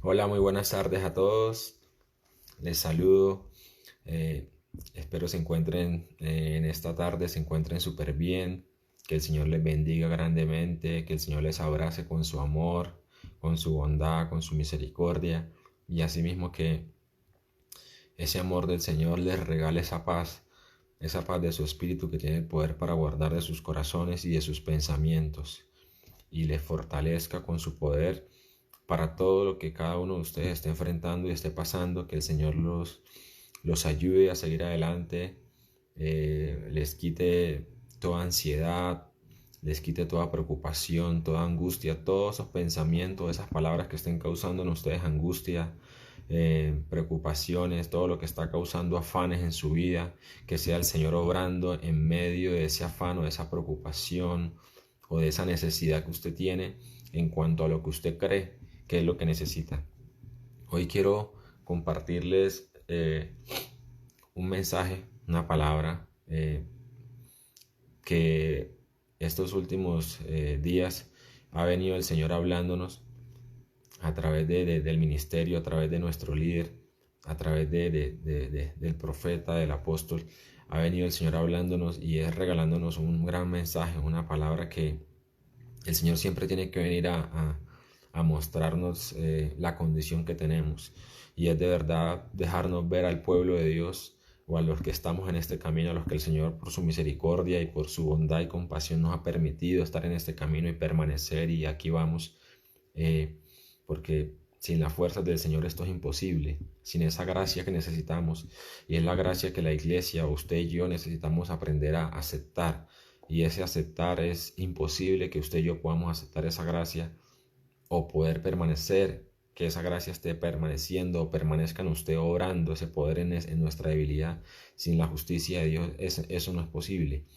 Hola, muy buenas tardes a todos. Les saludo. Eh, Espero se encuentren en esta tarde, se encuentren súper bien. Que el Señor les bendiga grandemente, que el Señor les abrace con su amor, con su bondad, con su misericordia. Y asimismo que ese amor del Señor les regale esa paz de su espíritu que tiene el poder para guardar de sus corazones y de sus pensamientos. Y les fortalezca con su poder para todo lo que cada uno de ustedes esté enfrentando y esté pasando, que el Señor los ayude a seguir adelante, les quite toda ansiedad, les quite toda preocupación, toda angustia, todos esos pensamientos, esas palabras que estén causando en ustedes angustia, preocupaciones, todo lo que está causando afanes en su vida, que sea el Señor obrando en medio de ese afán o de esa preocupación o de esa necesidad que usted tiene en cuanto a lo que usted cree que es lo que necesita. Hoy quiero compartirles un mensaje, una palabra que estos últimos días ha venido el Señor hablándonos a través del ministerio, a través de nuestro líder, a través del profeta, del apóstol. Ha venido el Señor hablándonos y es regalándonos un gran mensaje, una palabra que el Señor siempre tiene que venir a mostrarnos la condición que tenemos. Y es de verdad dejarnos ver al pueblo de Dios o a los que estamos en este camino, a los que el Señor por su misericordia y por su bondad y compasión nos ha permitido estar en este camino y permanecer, y aquí vamos, porque sin las fuerzas del Señor esto es imposible, sin esa gracia que necesitamos, y es la gracia que la iglesia, usted y yo, necesitamos aprender a aceptar. Y ese aceptar, es imposible que usted y yo podamos aceptar esa gracia o poder permanecer, que esa gracia esté permaneciendo o permanezca en usted obrando ese poder en nuestra debilidad. Sin la justicia de Dios eso no es posible.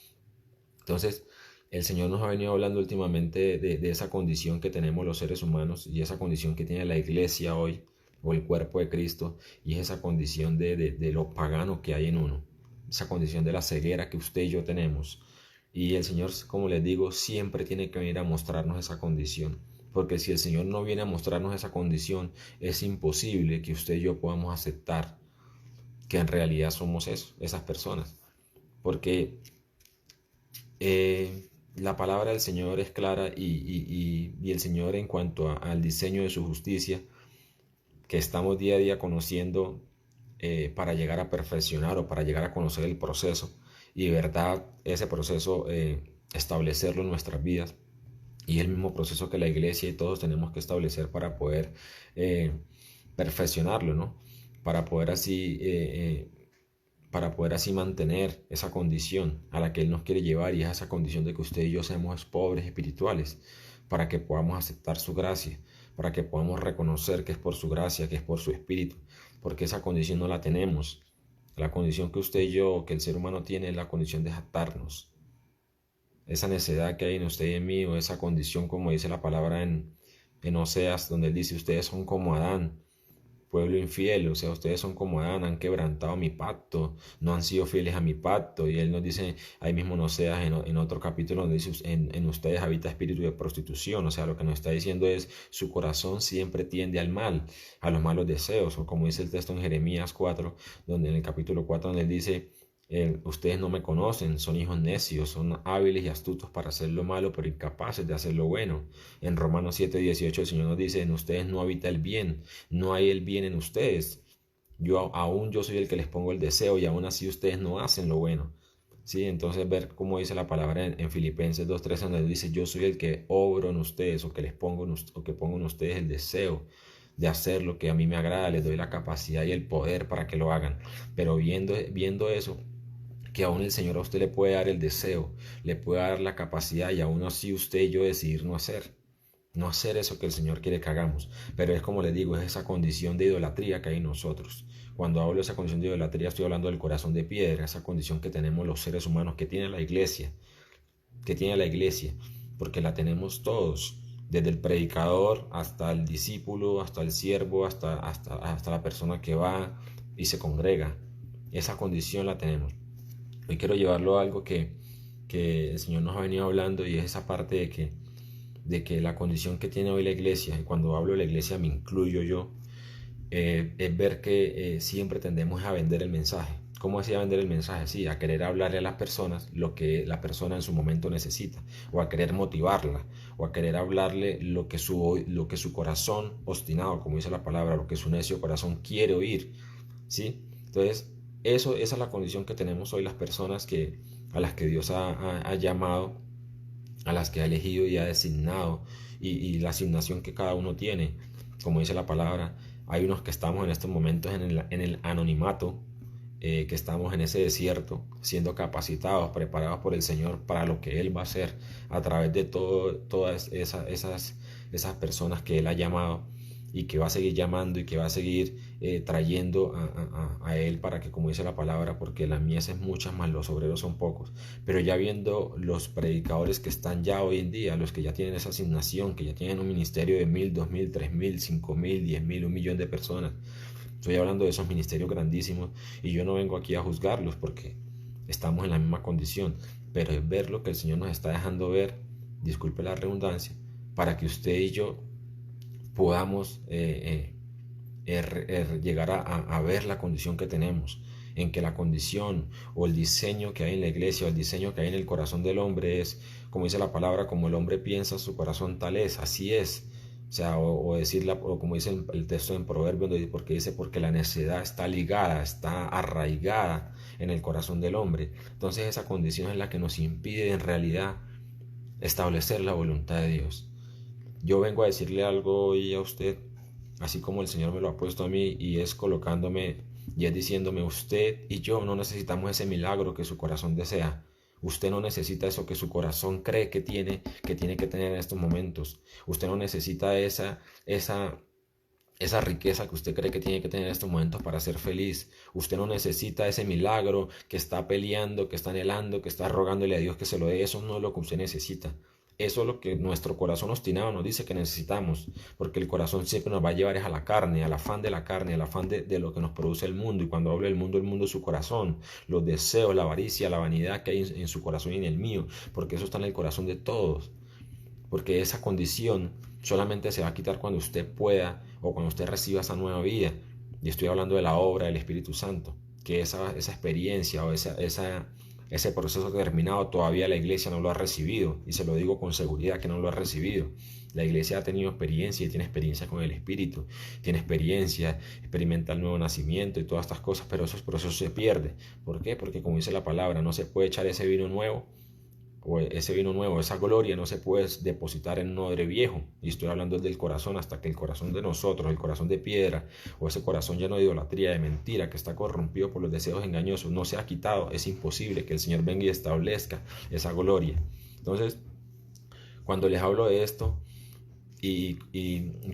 Entonces el Señor nos ha venido hablando últimamente de esa condición que tenemos los seres humanos y esa condición que tiene la iglesia hoy, o el cuerpo de Cristo, y es esa condición de lo pagano que hay en uno, esa condición de la ceguera que usted y yo tenemos. Y el Señor, como les digo, siempre tiene que venir a mostrarnos esa condición. Porque si el Señor no viene a mostrarnos esa condición, es imposible que usted y yo podamos aceptar que en realidad somos eso, esas personas. Porque la palabra del Señor es clara, y el Señor, en cuanto al diseño de su justicia, que estamos día a día conociendo, para llegar a perfeccionar o para llegar a conocer el proceso y de verdad ese proceso, establecerlo en nuestras vidas, y el mismo proceso que la iglesia y todos tenemos que establecer para poder perfeccionarlo, ¿no? Para poder así mantener esa condición a la que Él nos quiere llevar, y es esa condición de que usted y yo seamos pobres espirituales, para que podamos aceptar su gracia, para que podamos reconocer que es por su gracia, que es por su espíritu, porque esa condición no la tenemos. La condición que usted y yo, que el ser humano tiene, es la condición de jactarnos. Esa necedad que hay en usted y en mí, o esa condición, como dice la palabra en Oseas, donde Él dice: ustedes son como Adán, pueblo infiel. O sea, ustedes son como Adán, han quebrantado mi pacto, no han sido fieles a mi pacto. Y Él nos dice ahí mismo en Oseas, en otro capítulo, donde dice: en ustedes habita espíritu de prostitución. O sea, lo que nos está diciendo es: su corazón siempre tiende al mal, a los malos deseos. O como dice el texto en Jeremías 4, donde en el capítulo 4, donde Él dice: ustedes no me conocen, son hijos necios, son hábiles y astutos para hacer lo malo, pero incapaces de hacer lo bueno. En Romanos 7:18 el Señor nos dice: en ustedes no habita el bien, no hay el bien en ustedes. Yo soy el que les pongo el deseo, y aún así ustedes no hacen lo bueno. Sí, entonces ver cómo dice la palabra en Filipenses 2:13, donde dice: yo soy el que obro en ustedes, o que les pongo o que pongo en ustedes el deseo de hacer lo que a mí me agrada, les doy la capacidad y el poder para que lo hagan. Pero viendo eso, que aún el Señor a usted le puede dar el deseo, le puede dar la capacidad, y aún así usted y yo decidir no hacer eso que el Señor quiere que hagamos. Pero es como les digo, es esa condición de idolatría que hay en nosotros. Cuando hablo de esa condición de idolatría, estoy hablando del corazón de piedra, esa condición que tenemos los seres humanos, que tiene la iglesia, porque la tenemos todos, desde el predicador hasta el discípulo, hasta el siervo, hasta la persona que va y se congrega. Esa condición la tenemos. Hoy quiero llevarlo a algo que el Señor nos ha venido hablando, y es esa parte de que de que la condición que tiene hoy la iglesia, y cuando hablo de la iglesia me incluyo yo, es ver que siempre tendemos a vender el mensaje. ¿Cómo hacía vender el mensaje? Sí, a querer hablarle a las personas lo que la persona en su momento necesita, o a querer motivarla, o a querer hablarle lo que su corazón obstinado, como dice la palabra, lo que su necio corazón quiere oír, ¿sí? Entonces, esa es la condición que tenemos hoy las personas a las que Dios ha llamado, a las que ha elegido y ha designado, y la asignación que cada uno tiene. Como dice la palabra, hay unos que estamos en estos momentos en el anonimato, que estamos en ese desierto, siendo capacitados, preparados por el Señor para lo que Él va a hacer a través de todas esas personas que Él ha llamado y que va a seguir llamando y que va a seguir trayendo a Él para que, como dice la palabra, porque la mies es mucha, más los obreros son pocos. Pero ya viendo los predicadores que están ya hoy en día, los que ya tienen esa asignación, que ya tienen un ministerio de 1000, 2000, 3000, 5000, 10000, 1 millón de personas. Estoy hablando de esos ministerios grandísimos y yo no vengo aquí a juzgarlos porque estamos en la misma condición, pero es ver lo que el Señor nos está dejando ver, disculpe la redundancia, para que usted y yo podamos llegar a ver la condición que tenemos, en que la condición o el diseño que hay en la iglesia o el diseño que hay en el corazón del hombre es, como dice la palabra, como el hombre piensa, su corazón tal es, así es. O sea, o como dice el texto en Proverbios, porque la necedad está ligada, está arraigada en el corazón del hombre. Entonces esa condición es la que nos impide en realidad establecer la voluntad de Dios. Yo vengo a decirle algo hoy a usted, así como el Señor me lo ha puesto a mí, y es colocándome y es diciéndome: usted y yo no necesitamos ese milagro que su corazón desea. Usted no necesita eso que su corazón cree que tiene que tener en estos momentos. Usted no necesita esa riqueza que usted cree que tiene que tener en estos momentos para ser feliz. Usted no necesita ese milagro que está peleando, que está anhelando, que está rogándole a Dios que se lo dé. Eso no es lo que usted necesita. Eso es lo que nuestro corazón obstinado nos dice que necesitamos, porque el corazón siempre nos va a llevar a la carne, al afán de la carne, al afán de lo que nos produce el mundo. Y cuando hablo del mundo, el mundo es su corazón, los deseos, la avaricia, la vanidad que hay en su corazón y en el mío, porque eso está en el corazón de todos. Porque esa condición solamente se va a quitar cuando usted pueda o cuando usted reciba esa nueva vida. Y estoy hablando de la obra del Espíritu Santo, que esa experiencia o ese proceso terminado todavía la iglesia no lo ha recibido, y se lo digo con seguridad que no lo ha recibido. La iglesia ha tenido experiencia y tiene experiencia con el Espíritu, tiene experiencia, experimenta el nuevo nacimiento y todas estas cosas, pero esos procesos se pierden. ¿Por qué? Porque, como dice la palabra, no se puede echar ese vino nuevo, esa gloria no se puede depositar en un odre viejo. Y estoy hablando del corazón, hasta que el corazón de nosotros, el corazón de piedra, o ese corazón lleno de idolatría, de mentira, que está corrompido por los deseos engañosos, no se ha quitado. Es imposible que el Señor venga y establezca esa gloria. Entonces, cuando les hablo de esto, y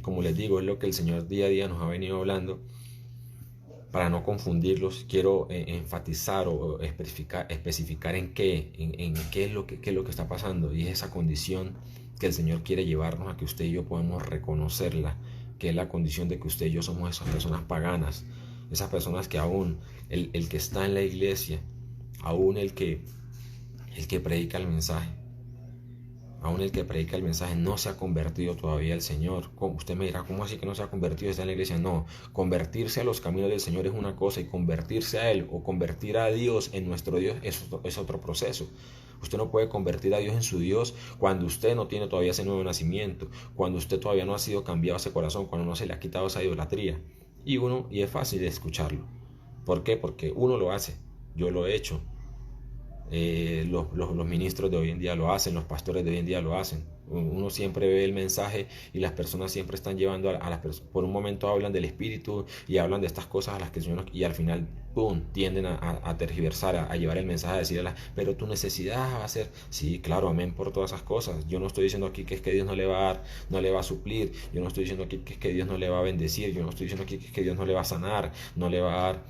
como les digo, es lo que el Señor día a día nos ha venido hablando, para no confundirlos, quiero enfatizar o especificar en qué es lo que está pasando, y es esa condición que el Señor quiere llevarnos a que usted y yo podamos reconocerla, que es la condición de que usted y yo somos esas personas paganas, esas personas que aún el que está en la iglesia, aún el que predica el mensaje, aún el que predica el mensaje no se ha convertido todavía al Señor. Usted me dirá: ¿cómo así que no se ha convertido? Está en la iglesia. No, convertirse a los caminos del Señor es una cosa, y convertirse a Él o convertir a Dios en nuestro Dios es otro proceso. Usted no puede convertir a Dios en su Dios cuando usted no tiene todavía ese nuevo nacimiento, cuando usted todavía no ha sido cambiado ese corazón, cuando no se le ha quitado esa idolatría. Y es fácil de escucharlo. ¿Por qué? Porque uno lo hace. Yo lo he hecho. Los ministros de hoy en día lo hacen, los pastores de hoy en día lo hacen. Uno siempre ve el mensaje y las personas siempre están llevando a las personas. Por un momento hablan del Espíritu y hablan de estas cosas a las que el Señor, y al final, ¡pum!, tienden a tergiversar, a llevar el mensaje, a decirle: pero tu necesidad va a ser. Sí, claro, amén por todas esas cosas. Yo no estoy diciendo aquí que es que Dios no le va a dar, no le va a suplir. Yo no estoy diciendo aquí que es que Dios no le va a bendecir. Yo no estoy diciendo aquí que es que Dios no le va a sanar, no le va a dar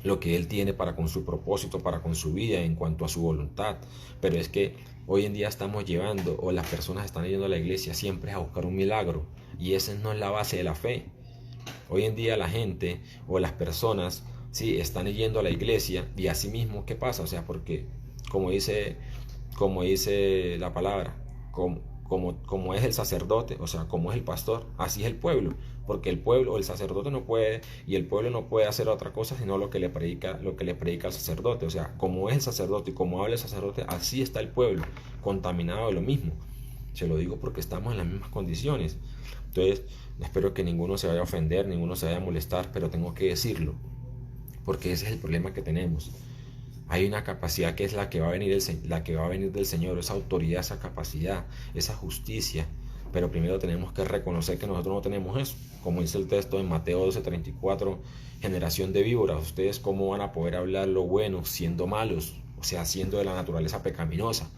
lo que Él tiene para con su propósito, para con su vida, en cuanto a su voluntad. Pero es que hoy en día estamos llevando, o las personas están yendo a la iglesia siempre a buscar un milagro, y esa no es la base de la fe. Hoy en día la gente o las personas, sí, están yendo a la iglesia, y así mismo, ¿qué pasa? O sea, porque como dice la palabra, como es el sacerdote, o sea, como es el pastor, así es el pueblo, porque el pueblo, el sacerdote no puede, y el pueblo no puede hacer otra cosa sino lo que le predica al sacerdote, o sea, como es el sacerdote y como habla el sacerdote, así está el pueblo, contaminado de lo mismo. Se lo digo porque estamos en las mismas condiciones. Entonces, espero que ninguno se vaya a ofender, ninguno se vaya a molestar, pero tengo que decirlo, porque ese es el problema que tenemos. Hay una capacidad que es la que va a venir, la que va a venir del Señor, esa autoridad, esa capacidad, esa justicia. Pero primero tenemos que reconocer que nosotros no tenemos eso. Como dice el texto en Mateo 12:34, generación de víboras, ¿ustedes cómo van a poder hablar lo bueno siendo malos? O sea, siendo de la naturaleza pecaminosa,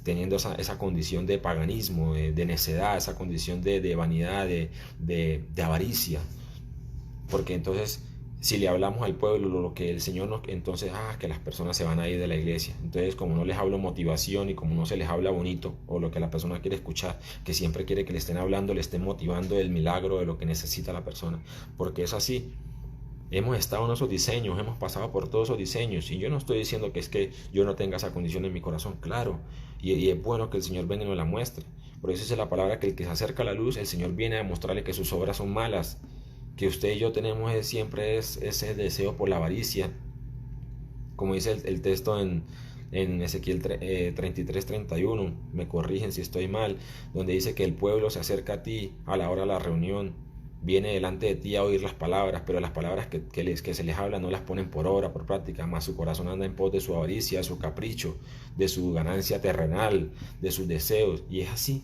teniendo esa condición de paganismo, de necedad, esa condición de vanidad, de avaricia. Porque entonces, si le hablamos al pueblo lo que el Señor nos, entonces, que las personas se van a ir de la iglesia. Entonces, como no les hablo motivación y como no se les habla bonito o lo que la persona quiere escuchar, que siempre quiere que le estén hablando, le estén motivando el milagro de lo que necesita la persona, porque es así. Hemos estado en esos diseños, hemos pasado por todos esos diseños, y yo no estoy diciendo que es que yo no tenga esa condición en mi corazón, claro, y es bueno que el Señor venga y nos la muestre. Por eso dice la palabra que el que se acerca a la luz, el Señor viene a mostrarle que sus obras son malas, que usted y yo tenemos siempre ese deseo por la avaricia, como dice el texto en Ezequiel 33:31, me corrigen si estoy mal, donde dice que el pueblo se acerca a ti a la hora de la reunión, viene delante de ti a oír las palabras, pero las palabras que se les habla no las ponen por obra, por práctica, más su corazón anda en pos de su avaricia, de su capricho, de su ganancia terrenal, de sus deseos, y es así.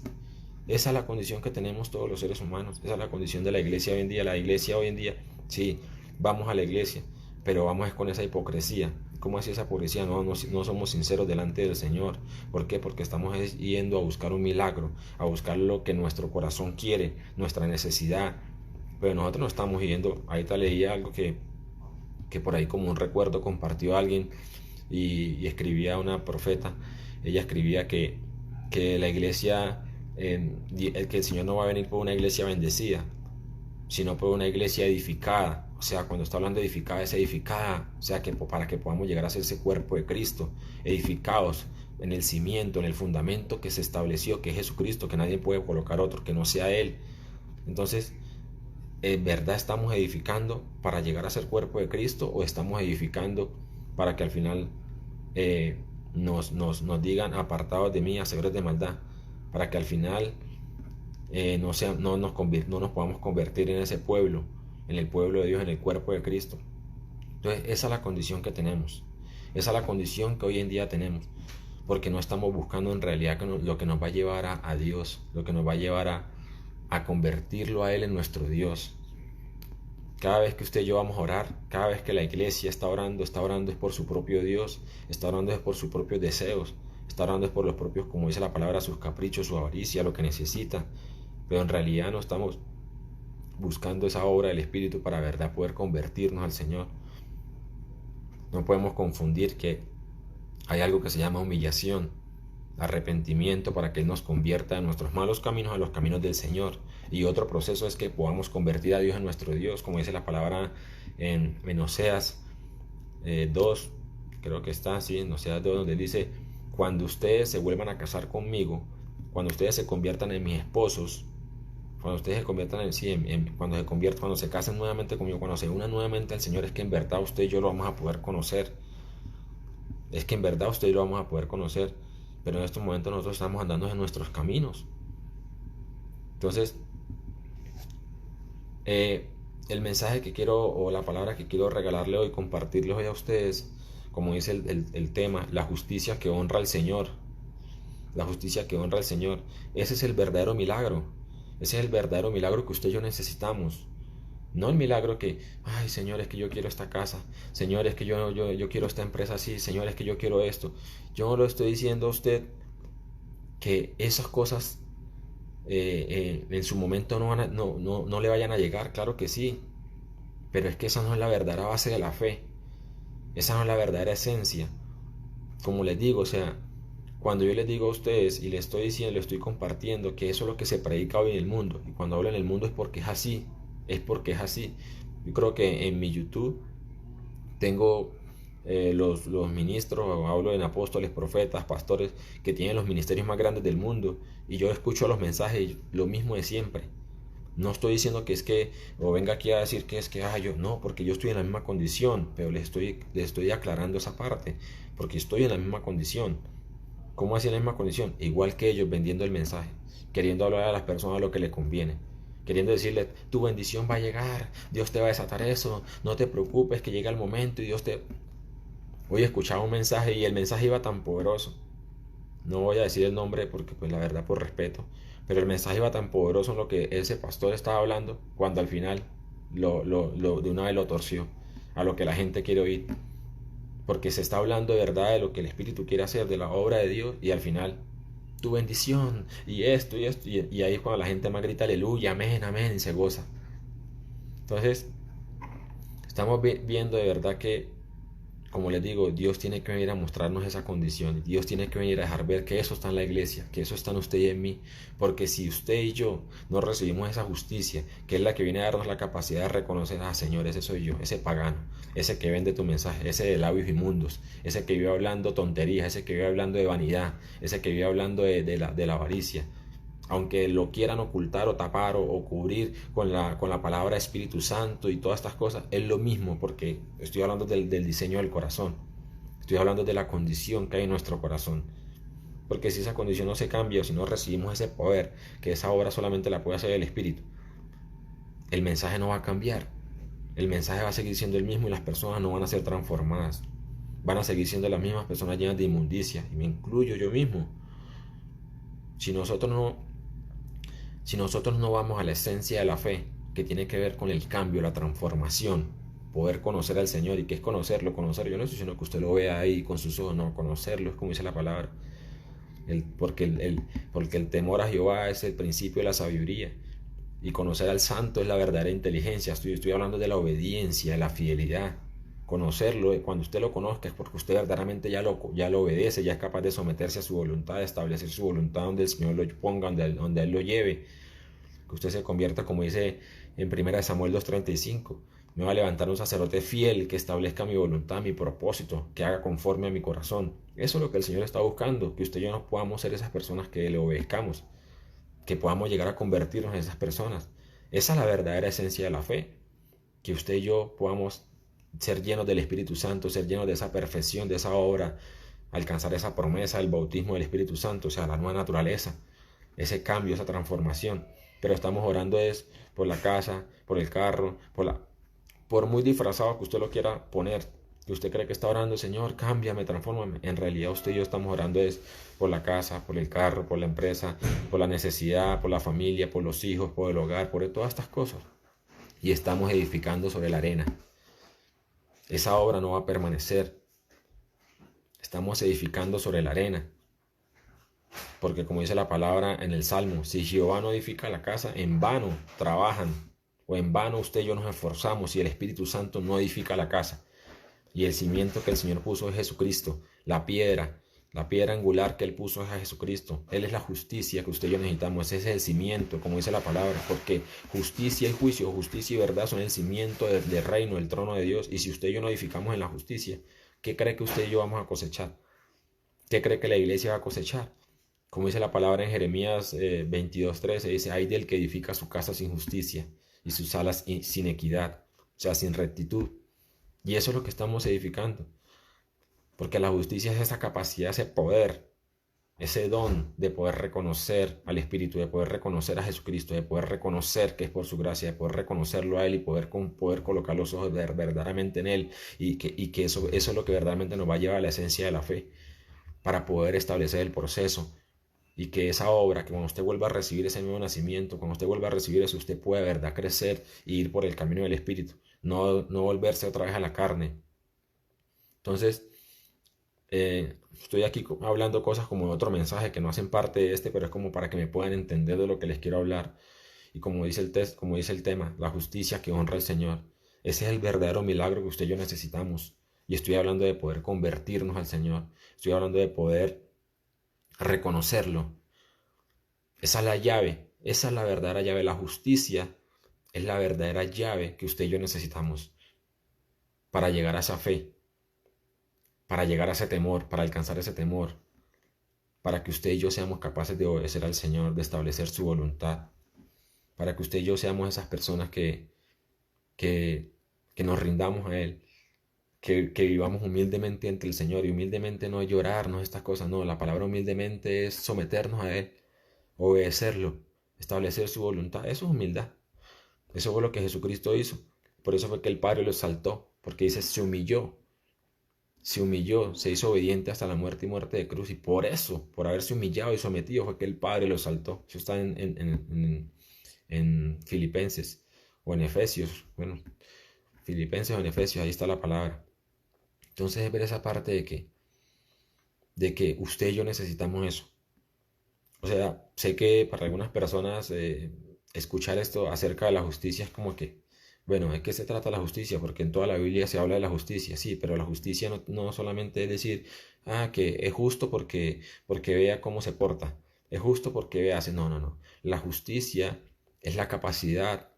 Esa es la condición que tenemos todos los seres humanos, esa es la condición de la iglesia hoy en día. La iglesia hoy en día, sí, vamos a la iglesia, pero vamos con esa hipocresía. ¿Cómo así esa hipocresía? No somos sinceros delante del Señor. ¿Por qué? Porque estamos yendo a buscar un milagro, a buscar lo que nuestro corazón quiere, nuestra necesidad. Pero nosotros no estamos yendo. Ahorita leía algo que por ahí como un recuerdo compartió alguien y escribía una profeta. Ella escribía que la iglesia, que el Señor no va a venir por una iglesia bendecida, sino por una iglesia edificada. O sea, cuando está hablando de edificada, es edificada, o sea, que para que podamos llegar a ser ese cuerpo de Cristo, edificados en el cimiento, en el fundamento que se estableció, que es Jesucristo, que nadie puede colocar otro que no sea Él. Entonces, ¿en verdad estamos edificando para llegar a ser cuerpo de Cristo, o estamos edificando para que al final nos digan apartados de mí, hacedores de maldad? Para que al final no nos podamos convertir en ese pueblo, en el pueblo de Dios, en el cuerpo de Cristo. Entonces, esa es la condición que tenemos, esa es la condición que hoy en día tenemos, porque no estamos buscando en realidad lo que nos va a llevar a Dios, lo que nos va a llevar a convertirlo a Él en nuestro Dios. Cada vez que usted y yo vamos a orar, cada vez que la iglesia está orando es por su propio Dios, está orando es por sus propios deseos, está orando es por los propios, como dice la palabra, sus caprichos, su avaricia, lo que necesita. Pero en realidad no estamos buscando esa obra del Espíritu para verdad poder convertirnos al Señor. No podemos confundir que hay algo que se llama humillación, arrepentimiento, para que Él nos convierta de nuestros malos caminos a los caminos del Señor. Y otro proceso es que podamos convertir a Dios en nuestro Dios, como dice la palabra en Oseas 2, creo que está así, en Oseas 2, donde dice: cuando ustedes se vuelvan a casar conmigo, cuando ustedes se conviertan en mis esposos, cuando ustedes se conviertan cuando se casen nuevamente conmigo, cuando se unan nuevamente al Señor, es que en verdad usted y yo lo vamos a poder conocer. Es que en verdad usted y yo lo vamos a poder conocer. Pero en estos momentos nosotros estamos andando en nuestros caminos. Entonces, el mensaje que quiero, o la palabra que quiero regalarle hoy, compartirles hoy a ustedes, como dice el tema, la justicia que honra al Señor. La justicia que honra al Señor. Ese es el verdadero milagro. Ese es el verdadero milagro que usted y yo necesitamos. No el milagro que, ay, Señor, es que yo quiero esta casa. Señor, es que yo quiero esta empresa así. Señor, es que yo quiero esto. Yo no lo estoy diciendo a usted que esas cosas en su momento no le vayan a llegar. Claro que sí. Pero es que esa no es la verdadera base de la fe. Esa no es la verdadera esencia. Como les digo, o sea, cuando yo les digo a ustedes y les estoy diciendo, les estoy compartiendo que eso es lo que se predica hoy en el mundo. Y cuando hablo en el mundo es porque es así. Es porque es así. Yo creo que en mi YouTube tengo los ministros, hablo de apóstoles, profetas, pastores, que tienen los ministerios más grandes del mundo, y yo escucho los mensajes, lo mismo de siempre. No estoy diciendo que es que, o venga aquí a decir que es que, yo, no, porque yo estoy en la misma condición, pero les estoy aclarando esa parte, porque estoy en la misma condición. ¿Cómo así en la misma condición? Igual que ellos, vendiendo el mensaje, queriendo hablar a las personas lo que les conviene, queriendo decirles, tu bendición va a llegar, Dios te va a desatar eso, no te preocupes que llega el momento y Dios te... Hoy escuchaba un mensaje y el mensaje iba tan poderoso. No voy a decir el nombre porque pues la verdad por respeto, pero el mensaje iba tan poderoso en lo que ese pastor estaba hablando cuando al final de una vez lo torció a lo que la gente quiere oír. Porque se está hablando de verdad de lo que el Espíritu quiere hacer, de la obra de Dios, y al final, tu bendición, y esto, y ahí es cuando la gente más grita aleluya, amén, amén, y se goza. Entonces, estamos viendo de verdad que, como les digo, Dios tiene que venir a mostrarnos esa condición. Dios tiene que venir a dejar ver que eso está en la iglesia, que eso está en usted y en mí. Porque si usted y yo no recibimos esa justicia, que es la que viene a darnos la capacidad de reconocer, Señor, ese soy yo, ese pagano, ese que vende tu mensaje, ese de labios inmundos, ese que vive hablando tonterías, ese que vive hablando de vanidad, ese que vive hablando de la avaricia, aunque lo quieran ocultar o tapar o cubrir con la palabra Espíritu Santo y todas estas cosas, es lo mismo, porque estoy hablando del diseño del corazón, estoy hablando de la condición que hay en nuestro corazón. Porque si esa condición no se cambia o si no recibimos ese poder, que esa obra solamente la puede hacer el Espíritu, el mensaje no va a cambiar. El mensaje va a seguir siendo el mismo y las personas no van a ser transformadas. Van a seguir siendo las mismas personas llenas de inmundicia, y me incluyo yo mismo. Si nosotros no vamos a la esencia de la fe, que tiene que ver con el cambio, la transformación, poder conocer al Señor, y que es conocerlo, yo no estoy diciendo que usted lo vea ahí con sus ojos, no, conocerlo es como dice la palabra, porque el temor a Jehová es el principio de la sabiduría, y conocer al santo es la verdadera inteligencia. Estoy hablando de la obediencia, de la fidelidad. Conocerlo, cuando usted lo conozca, es porque usted verdaderamente ya lo obedece, ya es capaz de someterse a su voluntad, de establecer su voluntad donde el Señor lo ponga, donde Él lo lleve. Que usted se convierta, como dice en 1 Samuel 2:35, me va a levantar un sacerdote fiel que establezca mi voluntad, mi propósito, que haga conforme a mi corazón. Eso es lo que el Señor está buscando, que usted y yo nos podamos ser esas personas que le obedezcamos, que podamos llegar a convertirnos en esas personas. Esa es la verdadera esencia de la fe, que usted y yo podamos ser llenos del Espíritu Santo, ser llenos de esa perfección, de esa obra, alcanzar esa promesa del bautismo del Espíritu Santo, o sea, la nueva naturaleza, ese cambio, esa transformación. Pero estamos orando es por la casa, por el carro, por muy disfrazado que usted lo quiera poner, que usted cree que está orando, Señor, cámbiame, transfórmame. En realidad usted y yo estamos orando es por la casa, por el carro, por la empresa, por la necesidad, por la familia, por los hijos, por el hogar, por todas estas cosas. Y estamos edificando sobre la arena. Esa obra no va a permanecer. Estamos edificando sobre la arena. Porque como dice la palabra en el Salmo, si Jehová no edifica la casa, en vano trabajan. O en vano usted y yo nos esforzamos si el Espíritu Santo no edifica la casa. Y el cimiento que el Señor puso es Jesucristo, la piedra angular que Él puso es a Jesucristo. Él es la justicia que usted y yo necesitamos, ese es el cimiento, como dice la palabra, porque justicia y juicio, justicia y verdad son el cimiento del reino, el trono de Dios. Y si usted y yo no edificamos en la justicia, ¿qué cree que usted y yo vamos a cosechar? ¿Qué cree que la iglesia va a cosechar? Como dice la palabra en Jeremías 22:13, dice, hay del que edifica su casa sin justicia y sus alas sin equidad, o sea, sin rectitud. Y eso es lo que estamos edificando. Porque la justicia es esa capacidad, ese poder, ese don de poder reconocer al Espíritu, de poder reconocer a Jesucristo, de poder reconocer que es por su gracia, de poder reconocerlo a Él y poder colocar los ojos verdaderamente en Él. Y que eso es lo que verdaderamente nos va a llevar a la esencia de la fe, para poder establecer el proceso. Y que esa obra, que cuando usted vuelva a recibir ese nuevo nacimiento, cuando usted vuelva a recibir eso, usted pueda de verdad crecer y ir por el camino del Espíritu, no volverse otra vez a la carne. Entonces, estoy aquí hablando cosas como de otro mensaje que no hacen parte de este, pero es como para que me puedan entender de lo que les quiero hablar. Y como dice el tema, la justicia que honra al Señor. Ese es el verdadero milagro que usted y yo necesitamos. Y estoy hablando de poder convertirnos al Señor. Estoy hablando de poder reconocerlo. Esa es la llave, esa es la verdadera llave. La justicia es la verdadera llave que usted y yo necesitamos para llegar a esa fe. para llegar a ese temor, para alcanzar ese temor, para que usted y yo seamos capaces de obedecer al Señor, de establecer su voluntad, para que usted y yo seamos esas personas que, que nos rindamos a Él, que vivamos humildemente ante el Señor. Y humildemente no es llorarnos estas cosas, no, la palabra humildemente es someternos a Él, obedecerlo, establecer su voluntad. Eso es humildad. Eso fue lo que Jesucristo hizo. Por eso fue que el Padre lo exaltó, porque dice, se humilló, se hizo obediente hasta la muerte y muerte de cruz. Y por eso, por haberse humillado y sometido, fue que el Padre lo exaltó. Eso está en Filipenses o en Efesios. Bueno, Filipenses o en Efesios, ahí está la palabra. Entonces es ver esa parte de que usted y yo necesitamos eso. O sea, sé que para algunas personas escuchar esto acerca de la justicia es como que, bueno, ¿de qué se trata la justicia? Porque en toda la Biblia se habla de la justicia, sí, pero la justicia no solamente es decir, que es justo porque vea cómo se porta, es justo porque vea, no, no, no. La justicia es la capacidad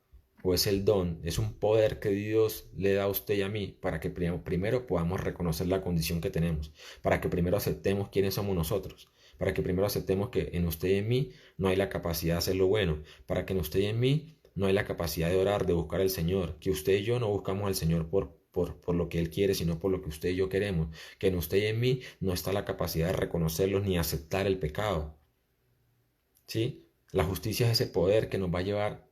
o es el don, es un poder que Dios le da a usted y a mí para que primero podamos reconocer la condición que tenemos, para que primero aceptemos quiénes somos nosotros, para que primero aceptemos que en usted y en mí no hay la capacidad de hacer lo bueno, para que en usted y en mí no hay la capacidad de orar, de buscar al Señor, que usted y yo no buscamos al Señor por lo que Él quiere, sino por lo que usted y yo queremos, que en usted y en mí no está la capacidad de reconocerlo ni aceptar el pecado. ¿Sí? La justicia es ese poder que nos va a llevar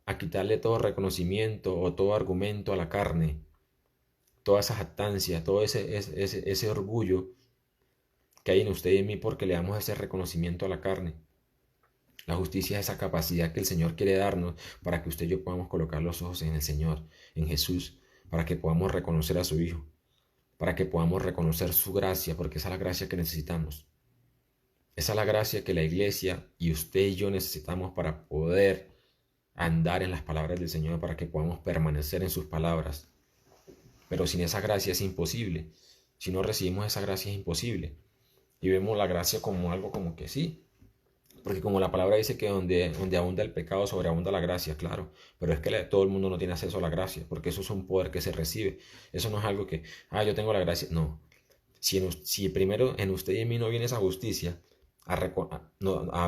a quitarle todo reconocimiento o todo argumento a la carne, toda esa jactancia, todo ese orgullo que hay en usted y en mí porque le damos ese reconocimiento a la carne. La justicia es esa capacidad que el Señor quiere darnos para que usted y yo podamos colocar los ojos en el Señor, en Jesús, para que podamos reconocer a su Hijo, para que podamos reconocer su gracia, porque esa es la gracia que necesitamos. Esa es la gracia que la iglesia y usted y yo necesitamos para poder andar en las palabras del Señor, para que podamos permanecer en sus palabras. Pero sin esa gracia es imposible. Si no recibimos esa gracia es imposible. Y vemos la gracia como algo como que sí. Porque como la palabra dice que donde abunda el pecado, sobreabunda la gracia, claro. Pero es que todo el mundo no tiene acceso a la gracia, porque eso es un poder que se recibe. Eso no es algo que, yo tengo la gracia. No. Si primero en usted y en mí no viene esa justicia, a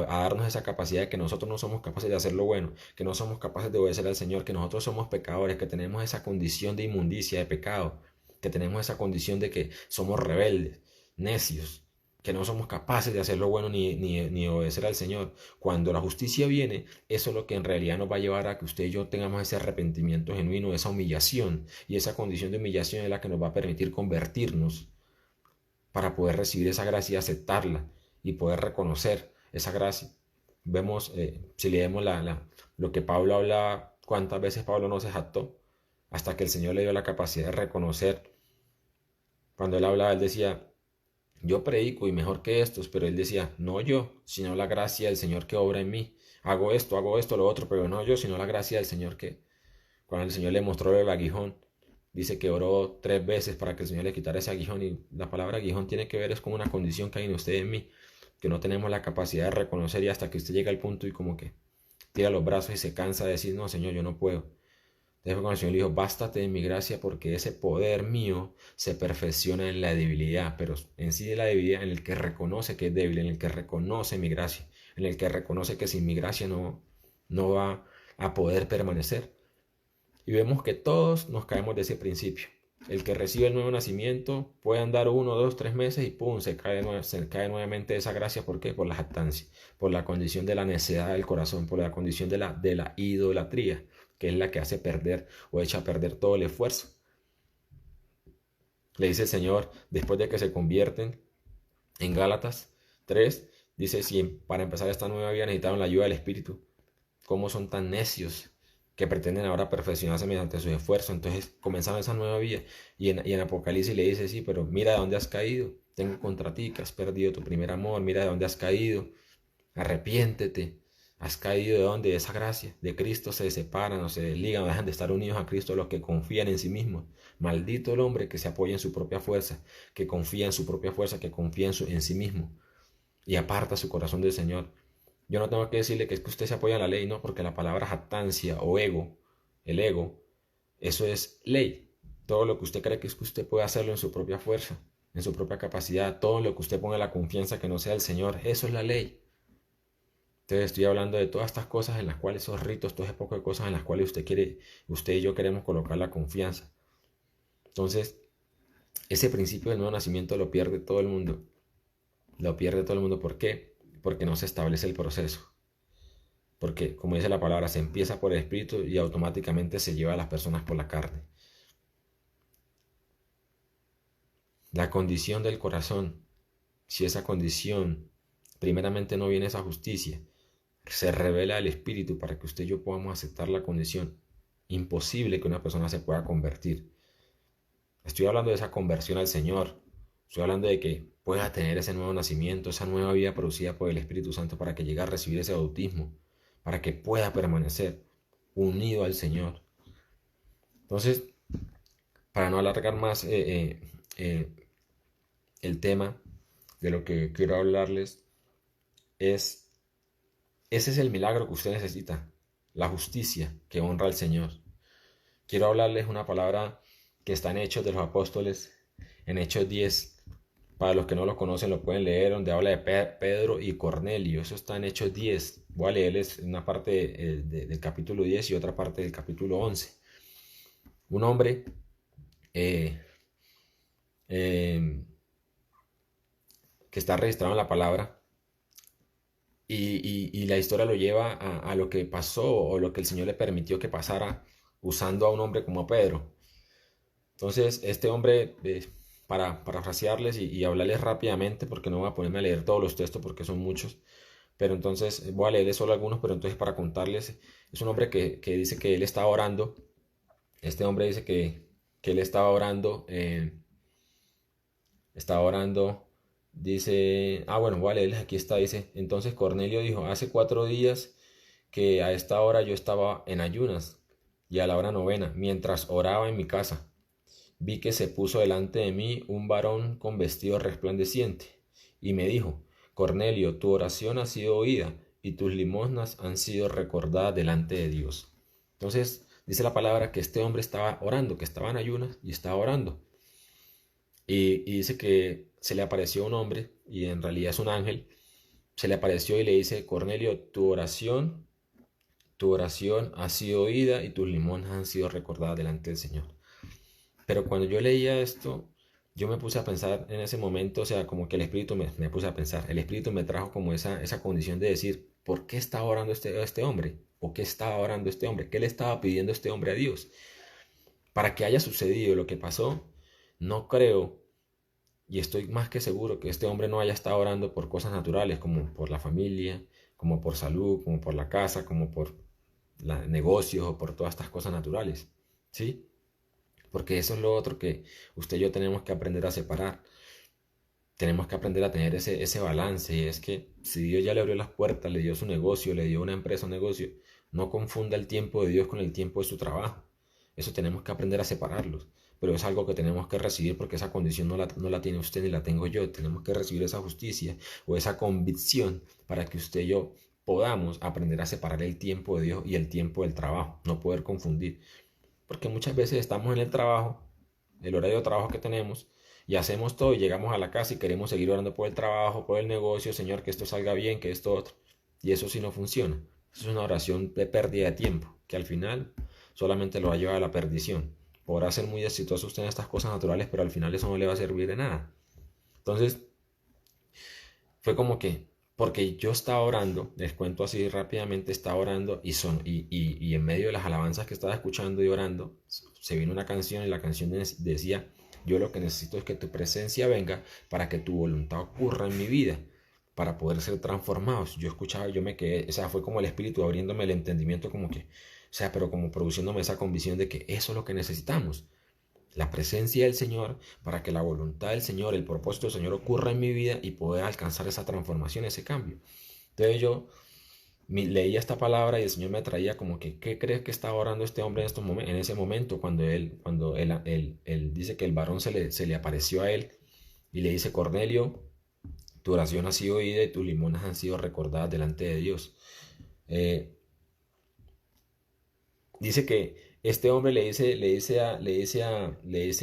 darnos esa capacidad de que nosotros no somos capaces de hacer lo bueno, que no somos capaces de obedecer al Señor, que nosotros somos pecadores, que tenemos esa condición de inmundicia, de pecado, que tenemos esa condición de que somos rebeldes, necios, que no somos capaces de hacer lo bueno ni obedecer al Señor. Cuando la justicia viene, eso es lo que en realidad nos va a llevar a que usted y yo tengamos ese arrepentimiento genuino, esa humillación, y esa condición de humillación es la que nos va a permitir convertirnos para poder recibir esa gracia y aceptarla y poder reconocer esa gracia. Vemos, si leemos lo que Pablo habla, cuántas veces Pablo no se jactó, hasta que el Señor le dio la capacidad de reconocer. Cuando él hablaba, él decía, yo predico y mejor que estos, pero él decía, no yo, sino la gracia del Señor que obra en mí. Hago esto, lo otro, pero no yo, sino la gracia del Señor que, cuando el Señor le mostró el aguijón, dice que oró 3 veces para que el Señor le quitara ese aguijón, y la palabra aguijón tiene que ver es con una condición que hay en usted y en mí, que no tenemos la capacidad de reconocer, y hasta que usted llega al punto y como que tira los brazos y se cansa de decir, no Señor, yo no puedo. Entonces cuando el Señor le dijo, bástate de mi gracia, porque ese poder mío se perfecciona en la debilidad, pero en sí de la debilidad en el que reconoce que es débil, en el que reconoce mi gracia, en el que reconoce que sin mi gracia no va a poder permanecer. Y vemos que todos nos caemos de ese principio. El que recibe el nuevo nacimiento puede andar 1, 2, 3 meses y ¡pum! Se cae nuevamente de esa gracia. ¿Por qué? Por la jactancia, por la condición de la necedad del corazón, por la condición de la idolatría, que es la que hace perder o echa a perder todo el esfuerzo. Le dice el Señor, después de que se convierten, en Gálatas 3, dice, si para empezar esta nueva vida necesitaron la ayuda del Espíritu, ¿cómo son tan necios que pretenden ahora perfeccionarse mediante su esfuerzo? Entonces comenzaron esa nueva vida, y en Apocalipsis le dice, sí, pero mira de dónde has caído, tengo contra ti que has perdido tu primer amor, mira de dónde has caído, arrepiéntete. Has caído de dónde, de esa gracia, de Cristo se separan o se desligan, o dejan de estar unidos a Cristo los que confían en sí mismos. Maldito el hombre que se apoya en su propia fuerza, que confía en su propia fuerza, que confía en sí mismo y aparta su corazón del Señor. Yo no tengo que decirle que es que usted se apoya en la ley, no, porque la palabra jactancia o ego, el ego, eso es ley. Todo lo que usted cree que es que usted puede hacerlo en su propia fuerza, en su propia capacidad, todo en lo que usted ponga la confianza que no sea el Señor, eso es la ley. Entonces estoy hablando de todas estas cosas en las cuales, esos ritos, todo ese poco de cosas en las cuales usted y yo queremos colocar la confianza. Entonces, ese principio del nuevo nacimiento lo pierde todo el mundo. Lo pierde todo el mundo. ¿Por qué? Porque no se establece el proceso. Porque, como dice la palabra, se empieza por el Espíritu y automáticamente se lleva a las personas por la carne. La condición del corazón, si esa condición, primeramente no viene esa justicia, se revela el Espíritu para que usted y yo podamos aceptar la condición. Imposible que una persona se pueda convertir. Estoy hablando de esa conversión al Señor. Estoy hablando de que pueda tener ese nuevo nacimiento, esa nueva vida producida por el Espíritu Santo para que llegue a recibir ese bautismo, para que pueda permanecer unido al Señor. Entonces, para no alargar más el tema de lo que quiero hablarles, ese es el milagro que usted necesita, la justicia que honra al Señor. Quiero hablarles una palabra que está en Hechos de los Apóstoles, en Hechos 10. Para los que no lo conocen lo pueden leer, donde habla de Pedro y Cornelio. Eso está en Hechos 10. Voy a leerles una parte del capítulo 10 y otra parte del capítulo 11. Un hombre que está registrado en la palabra y la historia lo lleva a lo que pasó o lo que el Señor le permitió que pasara usando a un hombre como Pedro. Entonces, este hombre, para parafrasearles y hablarles rápidamente, porque no voy a ponerme a leer todos los textos porque son muchos, pero entonces voy a leerles solo algunos, pero entonces para contarles, es un hombre que dice que él estaba orando. Este hombre dice que él estaba orando, dice, bueno, voy a leerles, aquí está, dice, entonces Cornelio dijo, hace 4 días que a esta hora yo estaba en ayunas y a la hora novena, mientras oraba en mi casa. Vi que se puso delante de mí un varón con vestido resplandeciente, y me dijo, Cornelio, tu oración ha sido oída, y tus limosnas han sido recordadas delante de Dios. Entonces, dice la palabra que este hombre estaba orando, que estaba en ayunas y estaba orando. Y dice que se le apareció un hombre, y en realidad es un ángel, se le apareció y le dice, Cornelio, tu oración ha sido oída, y tus limosnas han sido recordadas delante del Señor. Pero cuando yo leía esto, yo me puse a pensar en ese momento, o sea, como que el Espíritu me puse a pensar, el Espíritu me trajo como esa condición de decir, ¿por qué estaba orando este hombre? ¿O qué estaba orando este hombre? ¿Qué le estaba pidiendo este hombre a Dios? Para que haya sucedido lo que pasó, no creo, y estoy más que seguro que este hombre no haya estado orando por cosas naturales, como por la familia, como por salud, como por la casa, como por negocios o por todas estas cosas naturales, ¿sí? Porque eso es lo otro que usted y yo tenemos que aprender a separar. Tenemos que aprender a tener ese balance. Y es que si Dios ya le abrió las puertas, le dio su negocio, le dio una empresa, un negocio, no confunda el tiempo de Dios con el tiempo de su trabajo. Eso tenemos que aprender a separarlos. Pero es algo que tenemos que recibir porque esa condición no la tiene usted ni la tengo yo. Tenemos que recibir esa justicia o esa convicción para que usted y yo podamos aprender a separar el tiempo de Dios y el tiempo del trabajo. No poder confundir. Porque muchas veces estamos en el trabajo, el horario de trabajo que tenemos, y hacemos todo y llegamos a la casa y queremos seguir orando por el trabajo, por el negocio, Señor, que esto salga bien, que esto otro. Y eso sí no funciona. Eso es una oración de pérdida de tiempo, que al final solamente lo va a llevar a la perdición. Podrá ser muy exitoso usted en estas cosas naturales, pero al final eso no le va a servir de nada. Entonces, fue como que, porque yo estaba orando, les cuento así rápidamente, estaba orando y en medio de las alabanzas que estaba escuchando y orando, se vino una canción y la canción decía, yo lo que necesito es que tu presencia venga para que tu voluntad ocurra en mi vida, para poder ser transformados. Yo escuchaba, yo me quedé, o sea, fue como el Espíritu abriéndome el entendimiento como que, o sea, pero como produciéndome esa convicción de que eso es lo que necesitamos. La presencia del Señor para que la voluntad del Señor, el propósito del Señor ocurra en mi vida y poder alcanzar esa transformación, ese cambio. Entonces yo leía esta palabra y el Señor me traía como que, ¿qué crees que estaba orando este hombre en ese momento cuando él dice que el varón se le apareció a él y le dice, Cornelio, tu oración ha sido oída y tus limonas han sido recordadas delante de Dios? Dice que Este hombre le dice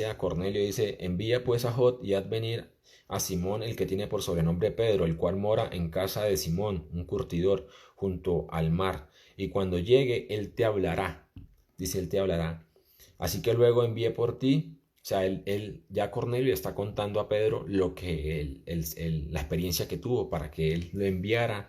a Cornelio, dice, envía pues a Jot y haz venir a Simón, el que tiene por sobrenombre Pedro, el cual mora en casa de Simón, un curtidor, junto al mar. Y cuando llegue, él te hablará. Dice, él te hablará. Así que luego envié por ti. O sea, ya Cornelio está contando a Pedro lo que la experiencia que tuvo para que él lo enviara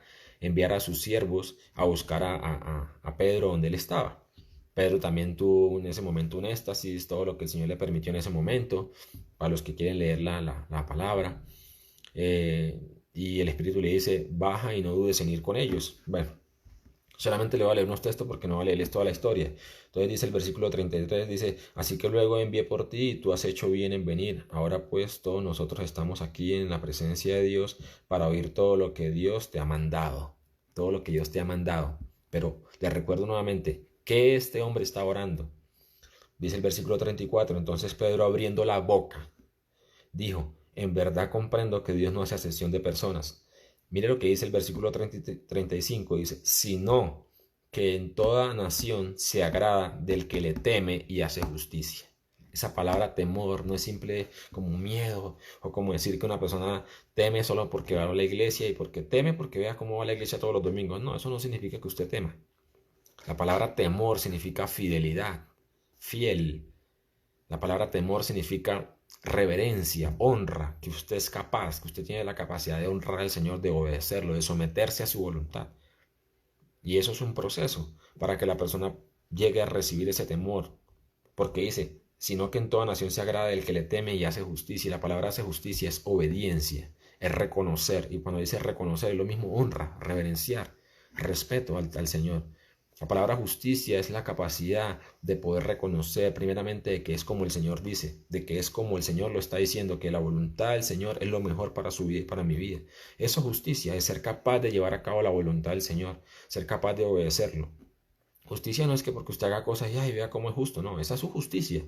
a sus siervos a buscar a Pedro donde él estaba. Pedro también tuvo en ese momento un éxtasis, todo lo que el Señor le permitió en ese momento, para los que quieren leer la palabra. Y el Espíritu le dice, baja y no dudes en ir con ellos. Bueno, solamente le voy a leer unos textos porque no va a leerles toda la historia. Entonces dice el versículo 33, dice, así que luego envié por ti y tú has hecho bien en venir. Ahora pues todos nosotros estamos aquí en la presencia de Dios para oír todo lo que Dios te ha mandado. Todo lo que Dios te ha mandado. Pero le recuerdo nuevamente, ¿qué este hombre está orando? Dice el versículo 34, entonces Pedro abriendo la boca, dijo, en verdad comprendo que Dios no hace acepción de personas. Mire lo que dice el versículo 35, dice, sino que en toda nación se agrada del que le teme y hace justicia. Esa palabra temor no es simple como miedo o como decir que una persona teme solo porque va a la iglesia y porque teme porque vea cómo va a la iglesia todos los domingos. No, eso no significa que usted tema. La palabra temor significa fidelidad, fiel. La palabra temor significa reverencia, honra, que usted es capaz, que usted tiene la capacidad de honrar al Señor, de obedecerlo, de someterse a su voluntad. Y eso es un proceso para que la persona llegue a recibir ese temor. Porque dice, sino que en toda nación se agrada el que le teme y hace justicia. Y la palabra hace justicia es obediencia, es reconocer. Y cuando dice reconocer es lo mismo honra, reverenciar, respeto al Señor. La palabra justicia es la capacidad de poder reconocer primeramente de que es como el Señor dice, de que es como el Señor lo está diciendo, que la voluntad del Señor es lo mejor para su vida y para mi vida. Eso es justicia, es ser capaz de llevar a cabo la voluntad del Señor, ser capaz de obedecerlo. Justicia no es que porque usted haga cosas y ay, vea cómo es justo, no, esa es su justicia.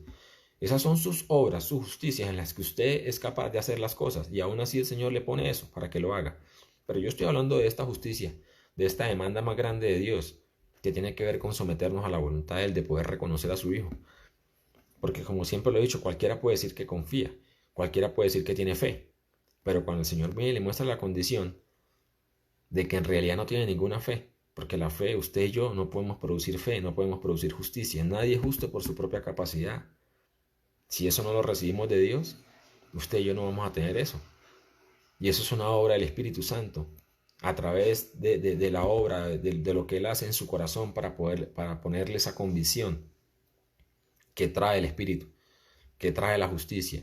Esas son sus obras, sus justicias en las que usted es capaz de hacer las cosas y aún así el Señor le pone eso para que lo haga. Pero yo estoy hablando de esta justicia, de esta demanda más grande de Dios, que tiene que ver con someternos a la voluntad de Él, de poder reconocer a su Hijo. Porque como siempre lo he dicho, cualquiera puede decir que confía, cualquiera puede decir que tiene fe, pero cuando el Señor viene y le muestra la condición de que en realidad no tiene ninguna fe, porque la fe, usted y yo no podemos producir fe, no podemos producir justicia, nadie es justo por su propia capacidad. Si eso no lo recibimos de Dios, usted y yo no vamos a tener eso. Y eso es una obra del Espíritu Santo, a través de la obra, de lo que Él hace en su corazón para ponerle esa convicción que trae el Espíritu, que trae la justicia.